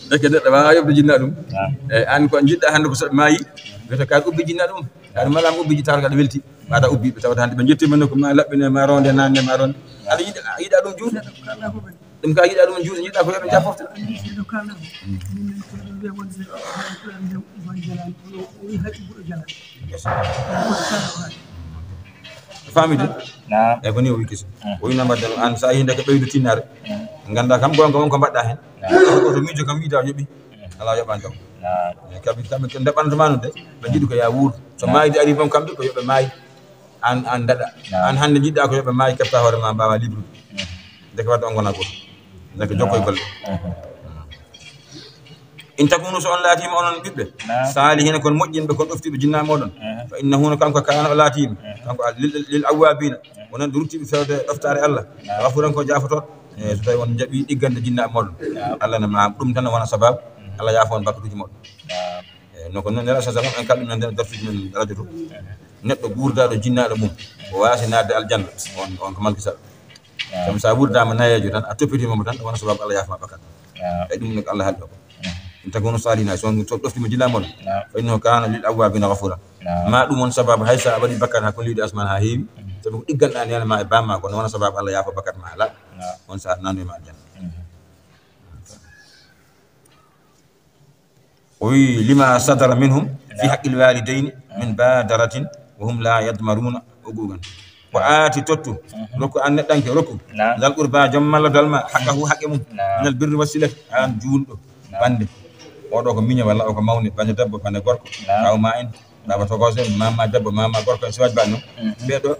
deke neɗɗo wawa yobde jinna ɗum eyyi an ko jiɗɗa hande ko soɓe maayi wiyata kaɗa ubbi jinna ɗum kaɗa malama ubbi jittata kaɗa welti mbaɗa ubbiɓe tawata hande ɓe jettima nokku ma laɓɓine ma ronde nanne ma ronde aɗa yiɗa ɗum juuta ɗum ka yiɗa ɗum juuta jiɗɗa ko yoɓe jafofta famide e ko ni o wikkisi o wi nambaɗe an sa yi ndeke ɓeydu tinnare ganda kam gonga wonko mbaɗɗa hen oto miijo kam wiida yoɓi ala yoɓani kam kamɓe ko ndeɓantoma no de ɓe jiiɗi ko ya wuur so mayde ari bon kamɓe ko yoɓe maayi an daɗa an hande jiɗɗa ko yoɓe maayi kefta hoore ma mbawa librude ndeke wadde on gona goto ndeke jokkoye golle in takunu so on laatima onon ɓiɓɓe salihina kon moƴƴinɓe kon ɗoftiɓe jinna moɗon fa innahuna kanko kana o laatima kanko lil awwabina wonon ɗo ruttiɓe fewde ɗoftare Allah gafuran ko jafotoɗo so tawi on jaaɓi ɗiggande jinnaɓe moɗon Allah ne ma ɗum tan wona sababu Allah yaafo on bakkutuji moɗon noko noon nela sa en kalɗum nan nden dartuji men radio to neɗɗo guurdaɗo jinnaɗo mum o wasi nadde aljanna on ko malkisaɗo sabu sa wurdama nayejo tan a toppitimomo tan wona sababu Allah yaafoma bakkat e ɗum noko Allah haalɗo ko in takunu salihina so ɗoftima jinnaɓe moɗon fa innahu kana lil awwabina ghafura ma ɗum on sababu haysa a waɗi bakkat hakko liwde asman ha heewi sabu ko ɗigganɗa nene ma e bamma ko wona sababu Allah yaafo bakkat ma ala on sa nandoyma aljanna وي لما صدر منهم في حق الوالدين من بادرة وهم لا يضمرون عقوقا وآتي توتو ركو أن دانك ركو ذا القربى جمال دالما حقه حق من البر والصلة أن جول باند ودو ko minya walla o ko mawni bande debbo bande gorko taw ma en baba to gosen mama debbo mama gorko en siwaj banno be do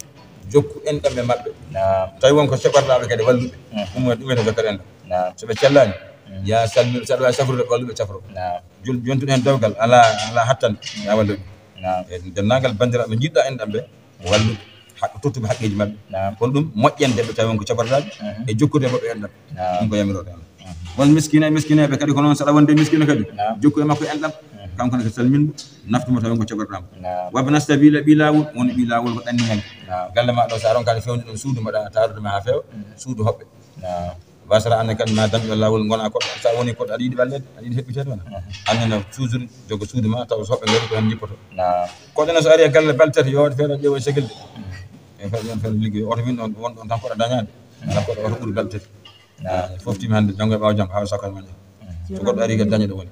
jokku en dambe mabbe tawi won ko sebarlaabe kede walluɓe ɗum woni jokkere en so ɓe cellani ya salmi saɗa wawi safrude walluɓe safro jontuɗo hen dewgal ala hattan ya walluɓe dennagal bandiraɓe jiɗɗa en ɗamɓe walluɓe haqqe tottuɓe haqqeji mabɓe kono ɗum moƴƴende ɓe tawi wonko cabarlaɓe e jokkude mabɓe en ɗam ɗum ko yamiroɗe Allah won miskineɓe kadi ko noon saɗa wonde miskine kadi jokku e makko en ɗam kanko ne ko salminɗo naftuma tawi wonko cabarɗama wabna sabila ɓi lawol woni ɓi lawol ko ɗanni hen galle ma ɗo sa ronkani fewde ɗum suudu mbaɗa tarude ma ha feewa suudu hoɓɓe wasara anne kadi ma dañƴo lawol gona koɗo sa woni koɗo aɗa yiiɗi wallede aɗa yiiɗi heɓɓitede wona annene toujours jogo suudu ma taw so hoɓɓe ngari ko hen jippoto koɗone so ari e galle baltete yowde feere ƴeewo e segilde e feere yon feere liggoyi oto win ɗon won ɗon tan koɗo dañade ala koɗo oto ɓuuri baltete foftima hande janggo e ɓawa jam hawa sakkal maña so goɗɗo ari kadi daña ɗo woni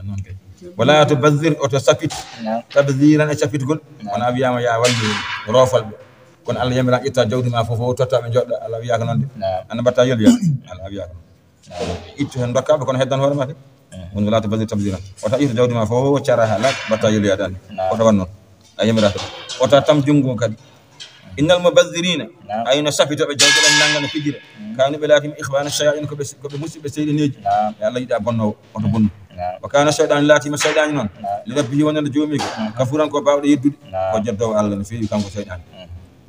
noon kay wala to basir oto sapit tabdiran e sapitgol wona wiyama ya wallu roofal ɓe kono Allah yamira ƴetta jawdi ma fof o totta ɓe joɗɗa Allah wiyaka noon de anda mbatta yelu ya Allah wiyaka ittu hen dokkaɓe kono heddan hoore ma de woni wala to basir tabdiran ota itta jawdi ma fof cara ha laat mbatta yelu ya dande oto wan noon a yamirata ota tam jungo kadi innal mubazzirina ayno sapitoɓe jawdi ɗen nangana fijira kanu ɓe laatimi ihwana shayain koɓe musidɓe seyɗeneji e Allah yiɗa bonnowo oto bonnu wa kana shayɗan laatima shayɗani noon li rabbihi wonande joomi ko kafuran ko bawɗo yeddude ko jeddowo Allah no feewi kanko shayɗani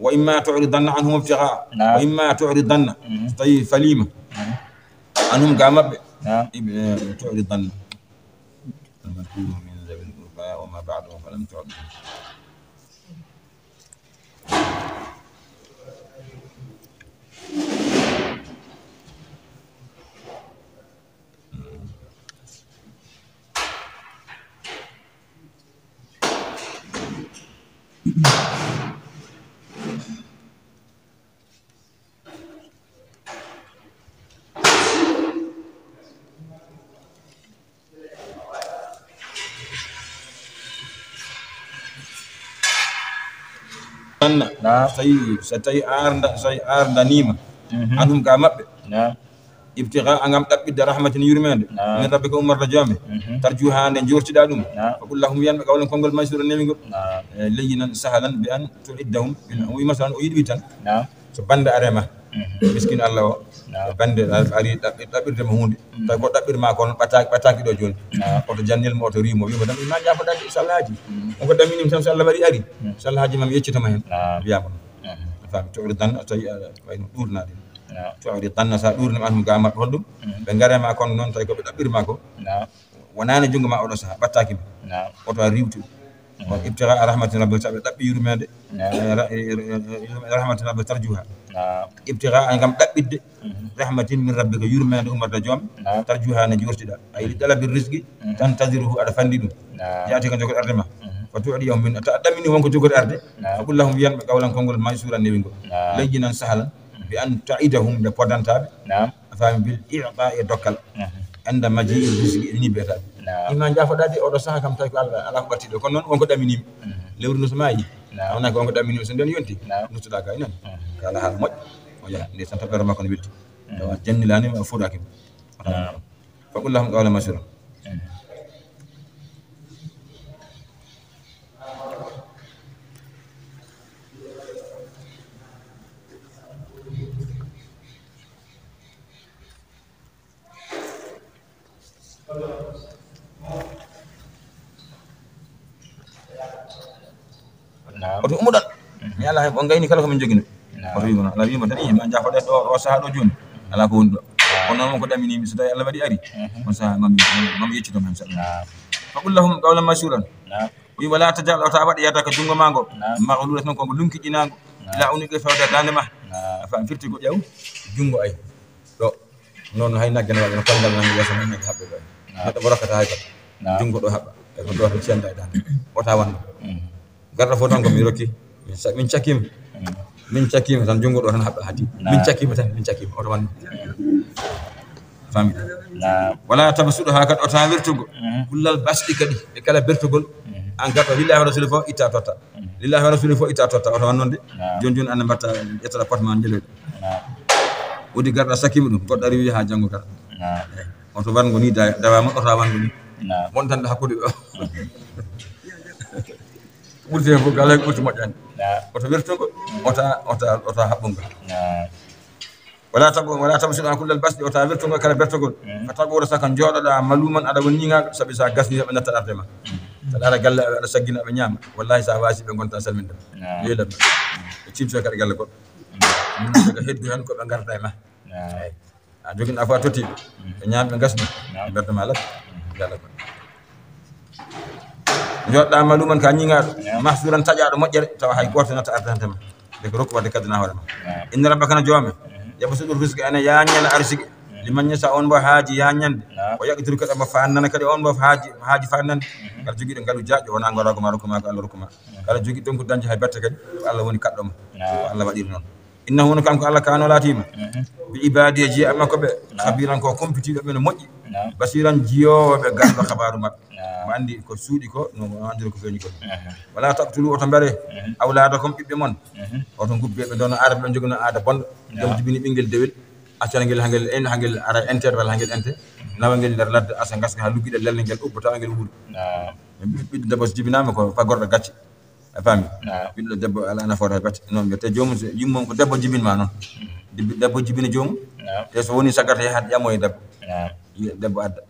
wa imma tu'ridanna anhum ibtigha wa imma tu'ridanna tawi falima anhum ga mabɓe tu'ridanna makulu min zabil qurba wa ma ba'dahu falam tu'rid so tawi ardanima anhum ga mabɓe ibtigha angam ɗaɓɓidde rahmatin yurmede min rabbi ko umarda joome tarju hande jortiɗa ɗum fa qul lahum wiyanɓe qawlan konngol maysura newigol leyyinan sahalan bi an tu'iddahum o wi masalan o yiɗi tan so bande arema miskine Allah o bande ari ɗaɓɓirdema hunde tawi ko ɗaɓɓirma kono ɓataki ɗo joni oto jannilmo oto rimo wimo dam ma jafoɗaki sallahaji onko daminimi tan so Allah waɗi ari sallahaji mam yeccitama hen wiyama ɗum fami toɓri dan tawi wayno ɗurnaɗe toɓri danna sa ɗurnima anhum ga mabɓe holɗum ɓe garema kono noon tawi koɓe ɗaɓɓirma ko wonani junggo ma oɗo saaha ɓattakima oto a riwtude ibtigha rahmatin rabbika tabe dabbi yurmede rahmatin rabbika tarjuha ibtigha an kam dabbidde rahmatin min rabbika yurmede umarda joom tarjuha ne jortida ay dalabi rizqi tantaziruhu ada fandi dum yaati kan jogo ardema fa tuudi yawm min ta'damini wonko jogo arde aqul lahum yan be qawlan kongol maysura newigo layjinan sahlan bi an ta'idahum de podantabe afami bil i'ta'i dokal anda maji rizqi ni beta ima jafodade odo saha kam tawi ko Allah ko battido kono non wonko damini lewru nusmaaji on ko wonko damini so den yonti nustuda ka inen kala hal moj o ya de santa pere makko ne wilti do jannilani ma fuudaki fa qul lahum qawlan maysura oto umudan yalla on gayni kala ko min jogino oto yimo ala yimo tan ma jafode do o saha do joni ala ko wondo on non ko damini mi so tawi Allah wadi ari on saha mami yecci do man sallallahu fa qul lahum qawlan mashhuran wi wala tajal o ta wadi yata ko jungo mango maghlul non ko lunki dinango ila unike fawda danema fa firti ko jaw jungo ay do non hay naggen wala ko dal nan yasa nan habbe do hada barakata hay ko jungo do habba ko do tan cenda dan o ta wando garda fo tan ko mi rokki min cakkima tan jungo do tan habba hadi min cakkima oto wan fami wala tabsudu hakat o tan wirtugo kullal basdi kadi e kala bertugol an garda lillahi wa rasul fo itta tota lillahi wa rasul fo itta tota oto wan non de jon an batta etata portement jelodo wodi garda sakima dum goddo ari wi ha jango kala oto wan ngoni dawa ma oto wan ngoni won tan hakkude do ɓurti fof galay ɓurti moƴƴani oto wertogo ota haɓɓungo wala tabu sina kullal basdi ota wertogo kala bertogol fa tagoɗo saka jooɗoɗa maluman aɗa won ñiŋaɗo saabi sa gasni ɓe natta arde ma saɗa ara galle aɗa saggina ɓe ñaama wallahi sa wasi ɓe gonta salminde yeelat ɓe cimso kadi galle goɗɗo ko heddu hen koɓe garda e ma a joguiɗa fo a tottiɓe ɓe ñaami ɓe gasni berde ma lat galle goɗɗo joɗɗa maluman ka ñiŋaɗo mahsuran taƴaɗo moƴƴere tawa hay goto natta ardantema de ko rokku wadde kaddana hoorema inna rabbaka no joome yabsutu rizqa ene yañana arsigi liman yasa on mbo haaji yañande o yaqdiru kadi mo fannana kadi on mbo haaji fannande kala joguiɗo ngalu jaƴƴo wona gorogoma rokkuma ko Allah rokkuma kala jogui ɗon ko dañde hay batte kadi ko Allah woni kaɗɗoma ko Allah waɗiri noon innahu hono kanko Allah kano latima bi ibadi ji makko ɓe khabiran ko kompitiɗo ɓe no moƴƴi basiran jiyoɓe garɗo habaru mabɓe mo andi ko suuɗi ko no andiri ko feeñi ko wala taqtulu oto mbare awladakum ɓiɓɓe mon oto gubbeɓe dono arabe ɓe jogono aada bonɗo jom jibini ɓinguel dewel accana ngel hangel ara inter walla hangel ente nawa ngel nder ladde asa gaska ha lugguiɗe lelde ngel ubbo tawa ngel wuuri ɓiɗɗo debbo so jibinama ko fagorɗo gacce a faami ɓiɗɗo debbo ala nafoore batte noon mbiyete jomum yimmum ko debbo jibinma noon debbo jibina jomum te so woni saggata yahat ƴamoye debbo adda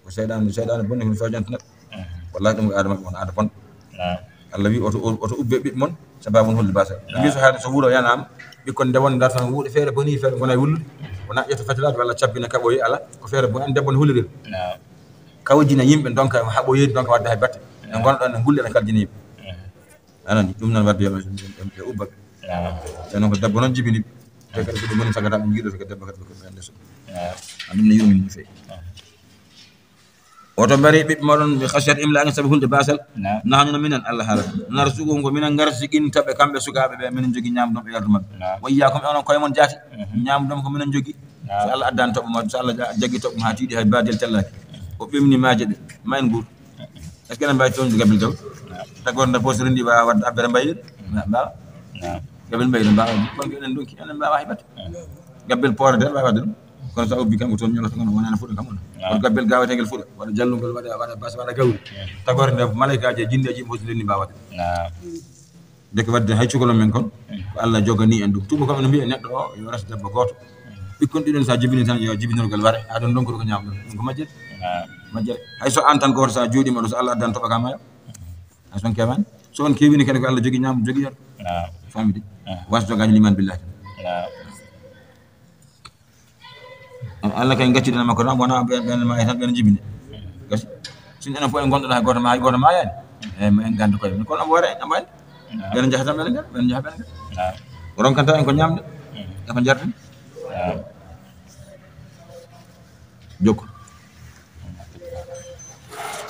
ko seyɗane bonne kono fewjanta neɗɗo wallahi ɗum ko aada maɓɓe won aada bonɗo Allah wi oto ubbe ɓiɓɓe mon sababu hulde basa wi so haade so wuuro yanama ɓikkon nde won dartan wuuɗe feere boni feere gona e wullude wona ƴetta fatilade walla cabbina kaɓoyi ala ko feere bo an debbo ne hulliril kawjina yimɓe donc haɓoyeedi donc wadde hay batte ne gonɗon ne gulle ne kaljina yimɓe anani ɗum noon wadde ɓe ubba ɓe te noon ko debbo noon jibini te kadi ko ɗum woni sagata ɓe jiiɗoto ko debbo kadi ko ɓe ande so ɗum ne yurmini no feewi oto mbari ɓiɓɓe moɗon ɓe khasiyat imlaaqi sabi hulde basal nahnuno minen Allah haala narsuguhum ko minen garsigintaɓe kamɓe sukaɓe ɓe minen jogui ñamdom ɓe yardu mabɓe wa iyyakum e onon koye mon jaati ñamdom ko minen jogui so Allah addani toɓo ma so Allah jaggi toɓo ha tiiɗi hay badel tellaki o ɓemni maaje ɗe ma en guur est ce que enen mbawi toñde gabil jaw tagorde nde poste rendi wawa wadde abbere mbayir mbawa gabil mbayir mbawa gonɓe enen donki enen mbawa heɓata gabbel poore nder wawi wadde ɗum kono so ubbi kanko toon ñolata gono wonani fuɗa kam on kono gabbel gawetegel fuɗa waɗa jallugol waɗa bas waɗa gawri tagore nde malaikaji e jindeji yimɓe hosi lenni mbawa wadde deke wadde hay cukalon men kon ko Allah jogani en ɗum tuba kam ene mbiya neɗɗo o yo resa debbo goto ɓikkon ɗiɗon sa jibini tan yo jibinirgol ware aɗon donkuɗo ko ñamɗon ɗum ko majjere hay so an tan goto sa jooɗima ɗo so Allah addan toɓa kama hay son kewani so on kewini kene ko Allah jogui ñamdu jogui yar famide was jogaji liman billahi Allah kay gaccide makko tan wona ɓen ma tan ɓen jibine gasi sin enen fof en gonɗoɗa hay goto ma yani ma en gandu koy kono am wara am bani ben jahata men ngal ben jahata ben ron kan tan ko ñamde dafa jarti joko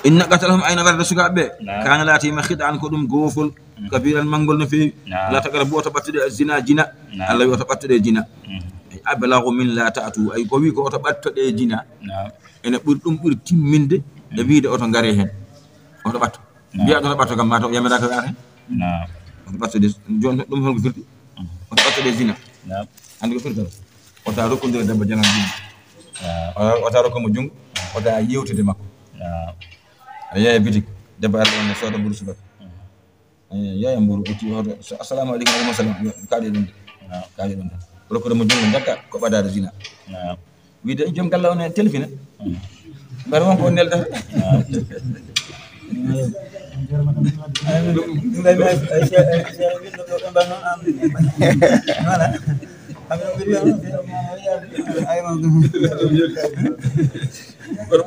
inna qatalahum ayna warda sukabe kana lati ma khidan ko dum gofol kabiran mangol no fi la tagara bo to battude zina jina Allah yo to battude jina ay ablagu min la ta'tu ay ko wi ko to battude jina ene bur dum bur timminde e wiide oto ngare hen oto battu biya to battu kam ma to yamira ko yare oto battude jon dum holko firti oto battude zina andi ko firti oto rokondire debbo janan jina oto rokko mo jung oto yewtude makko ayaya bitik debbo ardo ne sodo buru subat yaya mburu uti hoto assalamu alaykum wa rahmatullahi kaade dum kaade dum rokko mo jung jakka ko badade zina wiide jom galla on telefina bar won ko nelda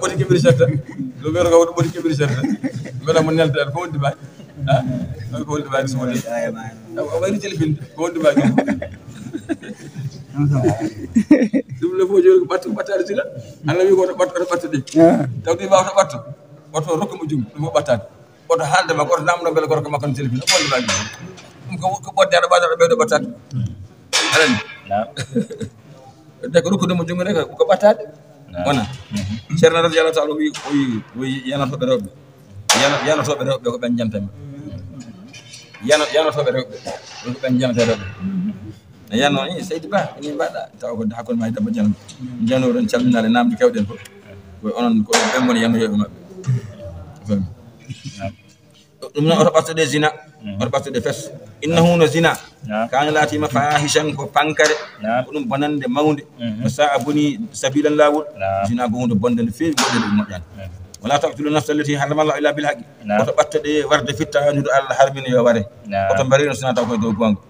bodi ke birisata lo wero ko bodi ke birisata bela mo nelda ko wondi baay ko wondi baay so woni o wari telefin ko wondi baay dum le fo jor battu battade sila Allah wi ko to battu de tawdi ba to battu oto rokko mo jum mo battade oto halde ma ko namdo bel gorko makko telefin ko wondi baay dum ko bodde ada badara be do battade alani de ko rokko mo jum rek ko battade wona cerna radiyallahu ta'ala wi yana to be rewbe yana to be rewbe ko ben jantama yana to be rewbe ko ben jantama rewbe yano ni seydi ba ni bada taw ko hakon may dabba janam jano ron calminale namdi kewden ko onon ko bembon yano yobe mabbe dum na oto batte de zina oto batte de fes innahu na zina kana lati ma fahishan ko pankare ko dum bonande mawde sa abuni sabilan lawul zina go hunde bonde fe godde modjan wala taqtulu nafsa allati harrama Allah illa bil haqqi oto batte de warde fitta handu Allah harbini yo ware oto barino sina taw ko do gongo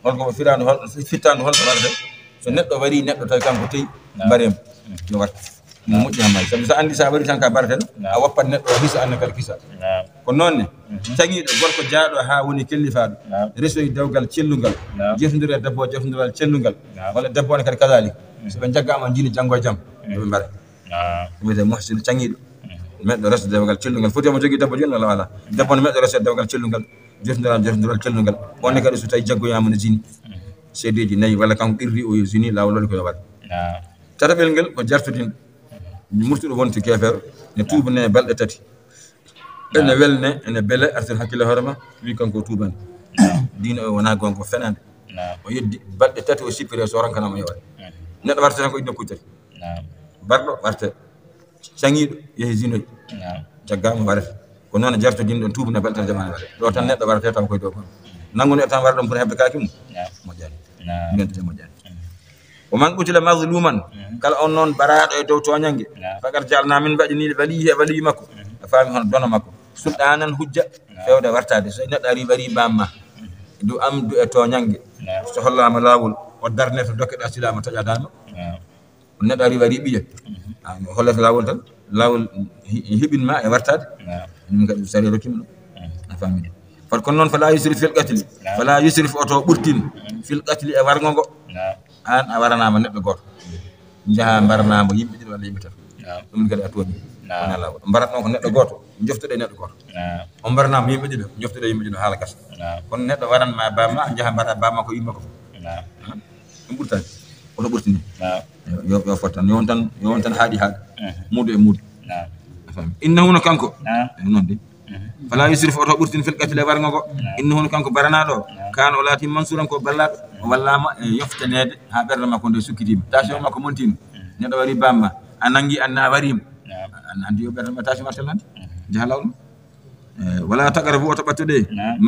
holko firano hol fittando hol warde so neddo wari neddo taw kanko tey barem yo wat mo mujja may sabi sa andi sa wari tan ka barten a woppat neddo hisa annakal kisa ko nonne tagido gorko jaado ha woni kellifaado resoy dawgal cellungal jefndire debbo jefndiral cellungal wala debbo ne kadi kazalik so be jaggama jini jango jam be bare wede muhsin tagido meddo reso dawgal cellungal foti mo jogi debbo joni wala debbo ne meddo reso dawgal cellungal jefndiral cellungal wonne kadi so tay jaggoyama no jini sedeji nayi wala kanko irri o yo jini lawlol ko war tatabel ngel ko jartudin murtudo wonti kefer ne tubne balde tati ene welne ene bele artel hakkille horema wi kanko tuban dina o wana gonko fenande o yeddi balde tati o sipire so ran kanama yewal neddo warta tan ko iddo kutati bardo warta sangido yehi zinoy jaggama warata ko non jartudin don tubne balde jamane wala do tan neddo warata tan koy do kon nanguno tan wardo pour hebbe kakim mo jani ngente mo jani o man qutila mazluman kala on non baraado e dow toñange fagar jalna min badini walihi e wali makko faami hon dono makko sultanan hujja fewde wartade so neddo ari bari bamma du am du e toñange so hollama lawol o darne to dokke da silama tajadama neddo ari bari biye hollata lawol tan lawol hibinma e wartade min kadi sari rokimno faami par kon non fala yusrif fil qatl fala yusrif oto burtin fil qatl e wargongo an a waranama neddo goto jaha barnamo yimbe didi wala yimbe tan dum kadi atoni wala law baratno ko neddo goto joftude neddo goto on barnamo yimbe didi joftude yimbe didi hala kas kon neddo waran ma bama jaha bara bama ko yimbe ko dum burtani oto burtini yo fotan yo wontan haadi mudu e mudu innahu kanko non de fala yusrif oto burtin fil qatl warngo innahu kanko baranado kan o lati mansuran ko ballado wallama yoftanede ha berde makko nde sukkitima tasio makko montino neddo wari bamma anangi anna warima andi yo berde tasio martelande jahalawno wala taqrabu oto battude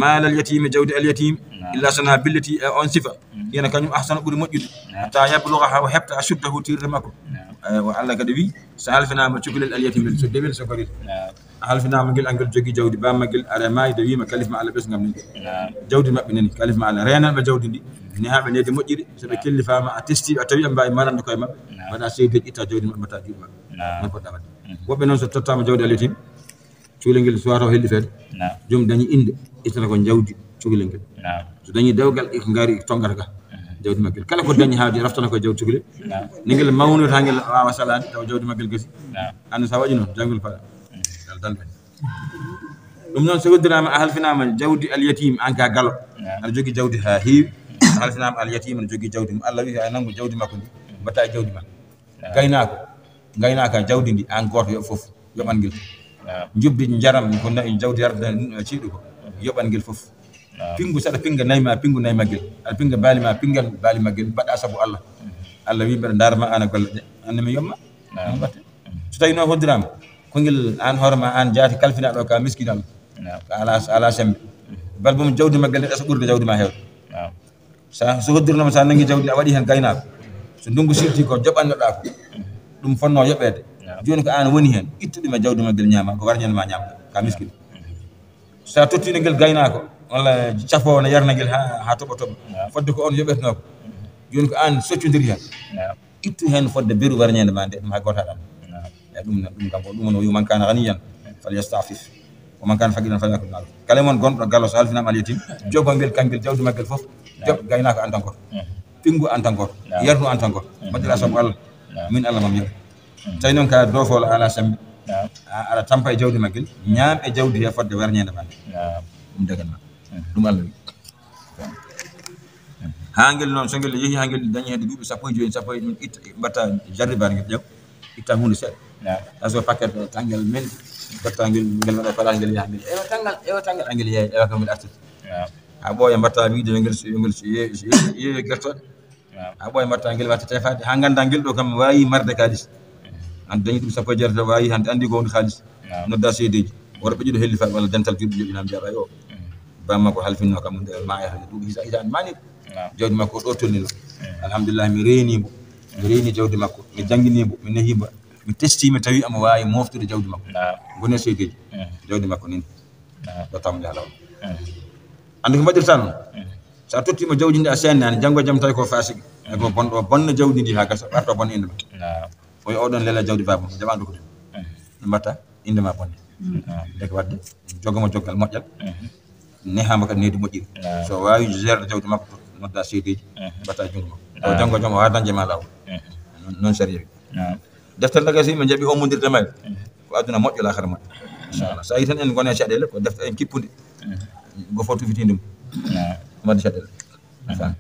mal al yatim jawdi al yatim illa sana billati on sifa yana kanyum ahsanu buri mojjude ta yablugha ha hebta ashuddahu tirde makko wa alla kadi wi salfina ma cukulel al yatim so debel so korit halfina ma gel angel jogi jawdi bamma gel are mayde wima kalifma alla bes ngam ni jawdi mabbe nani kalifma alla renan be jawdi ndi ni habe nede mojjide so be kellifama a testi a tawi am bay marande koy mabbe wada seyde itta jawdi mabbe ta jubba non ko dawade wobbe non so tottama jawdi al yatim cukalel ngel so wato helli fede jom dañi inde itana ko jawdi cukalel ngel so dañi dewgal e ko ngari tongata ka jawdi maggel kala ko dañi haadi raftana ko jawdi cukalel ningel mawnu ta ngel wawa salade taw jawdi maggel gasi an sa waji non jangul fa dal dal dum non so woddirama halfinama jawdi al yatim anka galo ana jogi jawdi ha heewi halfinama al yatim ana jogi jawdi Allah wi ay nangu jawdi makko ndi bata jawdi makko gaynaka jawdi ndi an goto yo fof yoban ngel jubbi jaram ko na jawdi yarda ciidu ko yoban ngel fof pingu sada pinga nayma pingu nayma gel al pinga balima pingal balima gel bada sabu Allah wi ber darma ana golle de annami yomma batte so tawi no hoddirama ko ngel an horma an jaati kalfina do ka miskinal ala sembe bal bum jawdi magal esa ɓurde jawdi ma hewde sa so hoddirnoma sa nangi jawdi a waɗi hen gaynako so ndungu silti ko joɓannoɗa ko ɗum fonno yoɓede joni ko an woni hen ittuɗima jawdi magal ñama ko warñanma ñamɗa ka miskin sa tottino ngel gaynako walla cafowo ne yarna ngel ha toɓa fodde ko on yoɓetnoko joni ko an soccodiri hen ittu hen fodde beru warñede ma nde ɗum hay goto haɗan ɗum kam ko ɗum on o wi man kana ganiyan falyastafif o man kana faqiran falyakul ma'ruf kala mon gonɗo gallo so halfinama al yatim jogo ngel kangel jawdi maggel fof job gaynako an tan koto pingu an tan koto yernu an tan koto waɗira sabu Allah min Allah mam yoɓe tawi noon ka dofolo ala sambi aɗa tampa e jawdi maggel ñaam e jawdi he fodde warñede ma ɗum daganma ɗum Allah wi ha ngel noon so ngel yeehi ha ngel dañi hedde duuɓi 15 min itta mbatta jarribare ngel ƴeew itta hunde seeɗa aso paquet tangel men batta ngel waɗa pala ngel yaha ngel ewa tangal angel yeeya ewa kam ngel artata ha ɓooya mbatta wiide ngel yeeyo gertoɗe ha ɓooya mbatta ngel watta tefade ha ganda ngel ɗo kam wawi marde kalis an dañi ɗum sappo e jeetati wawi hande andi ko woni halis nodda seedeji woto ɓeƴuɗo helli fa walla dental juɗɗo joɓinama jaɓa o bamma ko halfinno kam nder ma yahade duuɓi hitande manide jawdi makko ɗo tolnino alhamdulillah mi reeni jawdi makko mi jangguinimo mi nehimo mi testimi tawi amo wawi moftude jawdi makko gone seedeji jawdi makko nini ɗo tamde halawol andi ko mbaɗirta noon sa tottima jawdi ndi a sennani janggo e jaam tawi ko fasiki e ko bonɗo bonna jawdi ndi ha gasa ɓarto bonna inde ma oyi oɗon lela jawdi babam jaɓanɗo ko ɗum ɗum mbatta inde ma bonde deke wadde jogomo joggal moƴƴal nehama kadi neydi moƴƴiri so wawi gérde jawdi makko nodda seedeji mbatta jungo o janggo joom o ha dañde ma lawol noon sérieux deftere daga si ɓe jaɓi hommodirde mayre ko aduna moƴƴo lakara moƴƴo inchallah sa yi tan en gone caɗele ko defte en kippude go fof tufitinde mum wadde caɗele fan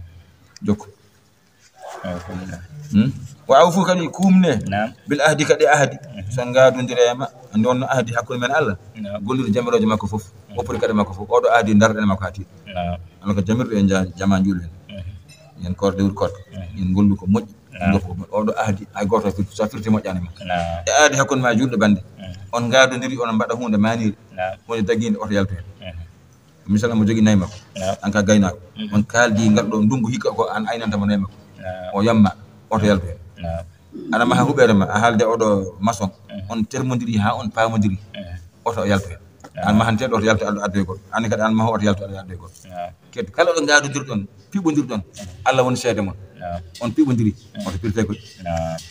jokku wa aw fof kadi kumne bil ahdi kadi ahdi so gadodirema andi wonno ahdi hakkude men Allah gollude jamiroje makko fof woppode kadi makko fof oɗo ahdi darɗen makko ha tiiɗ ala ko jamirɗo en jama juulo hen yen korde wuri korde yen gollu ko moƴƴi oɗo ahdi hay goto so firti moƴƴani ma e aadi hakkude ma julɗo bande on gadodiri onon mbaɗa hunde maniri hunde daguide oto yalto hen misala mo jogui nayyi makko an ka gaynako on kaldi ngal ɗo ndungu hikka ko an aynantamo nayyi makko o yamma oto yalto hen aɗa maha huɓere ma a haalde oɗo maçon on termodiri ha on pamodiri oto yalto hen an mahanteɗo oto yalto addo e goɗɗo an kadi an maha oto yalto aɗa addo e goɗɗo kadi kala ɗo gadodirɗon piɓodirɗon Allah woni seede mon on piɓodiri oto pirte koy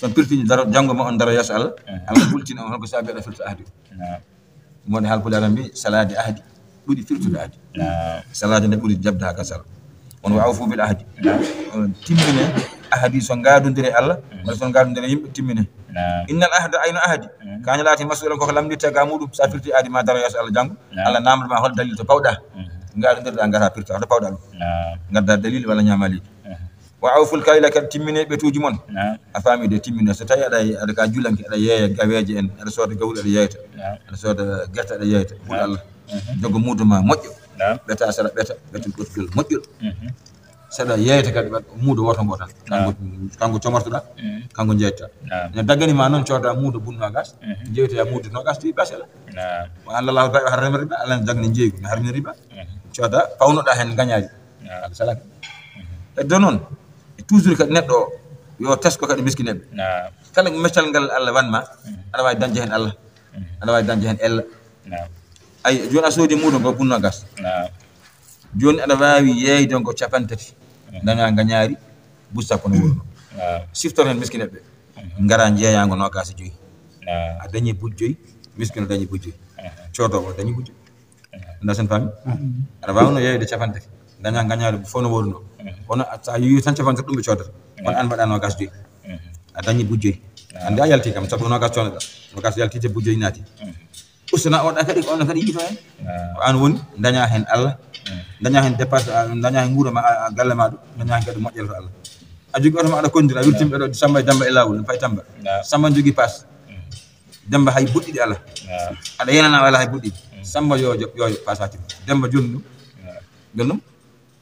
son pirti janggo ma on daro yeeso Allah Allah bultina on holko saabi aɗa firta ahdi ɗum woni haalpulaar mbi salade ahdi ɓuuri firtude ahdi salade nde ɓuuri jabde ha gasal on wawa fo bil ahdi timmine ahdi so gadodiri Allah walla son gadodiri yimɓe timmine innal ahda ayno ahdi kaña laati masulen koko lamditte ga muɗum sa firti ahdi ma daro yeeso Allah janggo Allah namdoma hol dalil to pawɗa gadodirɗa gata pirta to pawɗa ɗum gadda dalil walla ñamaliji wa awful kayla kadi timmine ɓetuji mon a faami de timmine so tawi aɗa ka julanke aɗa yeeya gaweje en aɗa sooda gawri aɗa yeyta aɗa sooda guerte aɗa yeyta ɓuur Allah jogo muuduma moƴƴo ɓeta saɗa ɓeta ɓetugol moƴƴuɗo saɗa yeyta kadi muudo woto ngo tan kanko comortoɗa kanko jeyta ne dagganima noon cooda muudo bunno gas jeytoya muudo nogas ti basela wa Allah bawi har rem riba Allah dagne jeeygu ne harmi riba cooda pawnoɗa hen gañaji ala salaka heddo noon toujours kadi neɗɗo o yo tesko kadi miskineɓe kala meccal ngal Allah wanma aɗa wawi dañde hen Allah aɗa wawi dañde hen ella ay joni a soodi muudo ngo bunno gas joni aɗa wawi yeyde ngo 50 daña gañaari bus sappo no wuuro siftor hen miskineɓe ngara jeeyango nogas e joyyi a dañi buuɗi joyyi miskino dañi buuɗi joyyi codowo dañi guddi nda sen fami aɗa wawno yeyde capantati daña gañade fof no woruno kono sa yiwi tan capantati ɗum ɓe codata on an mbaɗa nogas joyi a dañi bujjoyi ande a yalti kam sabu nogas conoɗa nogas yaltite bujjoyi naati ustana oɗa kadi on kadi yiɗito hen ko an woni daña hen Allah daña hen dépasse daña hen guura ma galle ma ɗo daña hen kadi moƴƴere to Allah a jogi oto ma aɗa kondira a wirtima ɗo Samba e Demba e lawol no fay Tamba Samba jogui passe Demba hay buɗɗiɗi ala aɗa yenana wala hay buɗɗiɗi Samba yo passe hakkille Demba joni ɗum gonɗum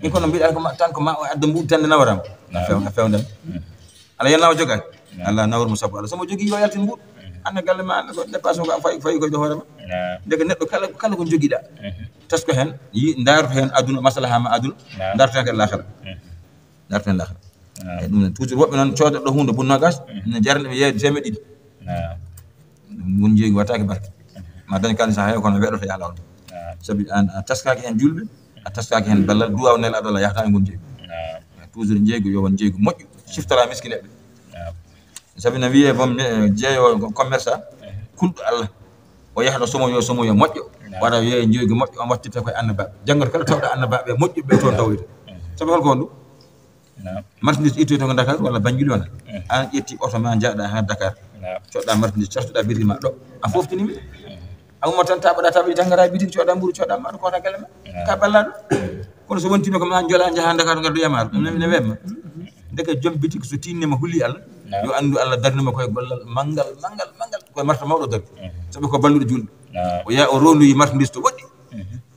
min kono mbiɗa ko tan ko ma o adda mbuɗi tan nde nawarama a fewndem aɗa yennawa jogaki Allah nawrmo sabu Allah somo jogui yo yaltin mbuɗo anne galle ma anne ko dépasse ko fayi koye hoorema ndeke neɗɗo kala ko joguiɗa tasko hen darto hen aduna maslaha ma aduna darto hen kadi lahara darto hen lahara eyyi ɗum noon toujours woɓɓe noon codoɗo hunde bun nogas ne jaraniɓe yeyde temeɗɗe ɗiɗi won jeeyi wattake barke ma dañ kalis ha heewa kono weɗoto ya lawol saabi a taskaki hen julɓe a taskaki hen ballal duwaw nel aɗala yahata e gon jeeygu toujours jeeygu yo won jeeygu moƴƴo siftora miskineɓe saabi no wiye bom jeeyo commerçant kulɗo Allah o yahata somoyo moƴƴo waɗa yeeye jeeygu moƴƴo on wattitta koye annabaɓe janggoto kala tawɗa annabaɓe moƴƴuɓe toon tawoyde saabi holko won ɗum marchandise ittoyto ko Dakar walla Banjul wona an ƴetti oto ma jaaɗa ha Dakar coɗɗa marchandise cartuɗa bidiri ma ɗo a foftinimi a ummo tan taɓaɗa taɓaɗi tan gara bidiri coɗa mburu coɗa maɗo kota galle ma ka ballaɗo kono so wontino ko ma jola jaaha Dakar gaddoya maɗo ne wemma ndeke joom bitik so tinnima hulli Allah yo andu Allah darnima koye gollal manggal koye marta mawɗo darde saabi ko balluɗo julɗo o yaa o rondoyi marchandise to woɗɗi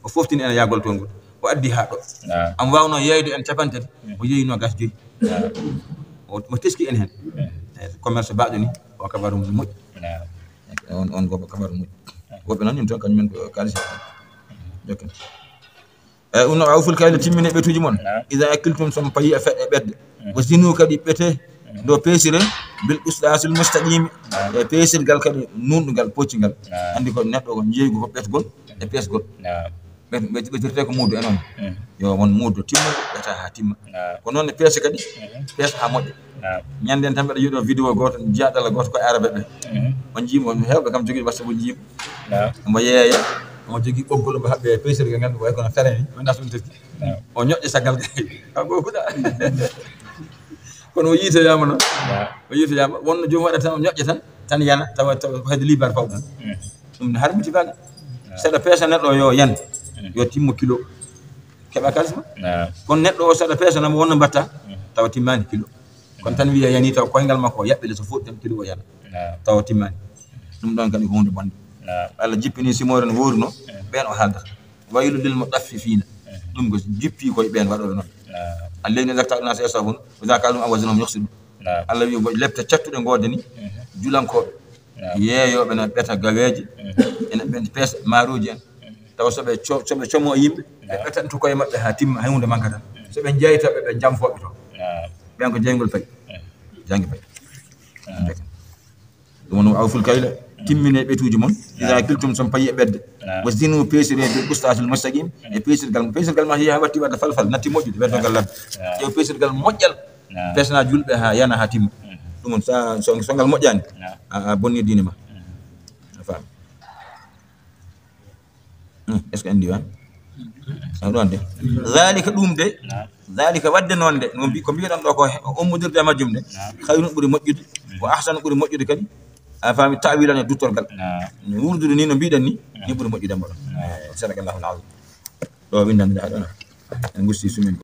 o foftini ene yagol toon ngol o addi ha ɗo am wawno yeyde en capantati o yeeyi nogas joyi mo teski en hen commerce baɗo ni o kabaru mum moƴƴi on gobo kabaru moƴƴi woɓɓe noon ɗum toon kañumen ko kalis jokken uno awful kayla timmine ɓetuji moon ida akkiltum som payi a feɗɗe ɓedde o sinu kadi ɓete do peesire bil ustasul mustaqim e peesirgal kadi nunɗugal poccingal andi ko neɗɗo ko jeeygu ko ɓetgol e peesgol ɓetirte ko muudo e noon yo won muudo timma ɓeta ha timma ko noon ne peese kadi peesa ha moƴƴa ñanden tan mbeɗa yiiɗo vidéo goto jiyaɗalla goto koye arabe ɓe on jiimo hewɓe kam jogui wasa mo jiimo omo yeeya omo jogui ɓoggol omo haɓɓe peesirgal ngal way kono fere ni wonda so ɗum teski o ñoƴƴe saggal ka gokuɗa kono o yiitoyama noon o yiitoyama wonno jomum waɗa tan o ñoƴƴe tan yana tawa ko hedde libar faw tan ɗum ne harmiti baga seeɗa peesa neɗɗo o yo yan yo timmo kilo keɓa kalis ma kono neɗɗo o saɗa peesanamo wonno mbatta tawa timmani kilo kono tan wiya yani taw koyngal makko o yaɓɓele so foɗi tan kilo o yana tawa timmani ɗum ɗon kadi ko hunde bonde Allah jippini simore no woruno ɓen o haaldata waylu lil mutaffifina ɗum ko jippi koye ɓen waɗoɓe noon alladhina idha ta'alna sayasahun wa idha kalum awazanhum yukhsirun Allah wi lepte cattuɗe godani julankoɓe yeeyoɓe no ɓeta gaweje ene ɓen peesa maaroji en taw soɓe como yimɓe ɓe ɓetan to koye maɓɓe ha timma hay hunde manka tan soɓe jeytaɓe ɓe jamfoɓe to ɓen ko jeygol payi jangi payi ɗum no awful kayla timmine ɓetuji mon ida kiltum som payi e ɓedde wasdinu peesire bil ustasul mustaqim e peesirgal ma hiya watti wadde falfal natti moƴƴude weddogal ladde ƴeew peesirgal moƴƴal peesna julɓe ha yana ha timma ɗum on so ngal moƴƴani a bonni diine ma a faami est ce que andi wa ɗon de zalika ɗum de zalika wadde noon de no ko mbiɗon ɗo ko ummodirde e majjum de hayrun ɓuuri moƴƴude ko ahsanu ɓuuri moƴƴude kadi a faami tawilan e duttorgal wurdude ni no mbiɗen ni ni ɓuuri moƴƴude mbaɗon sadakallahu alazim ɗo windande ɗa ɗon en gusti sumin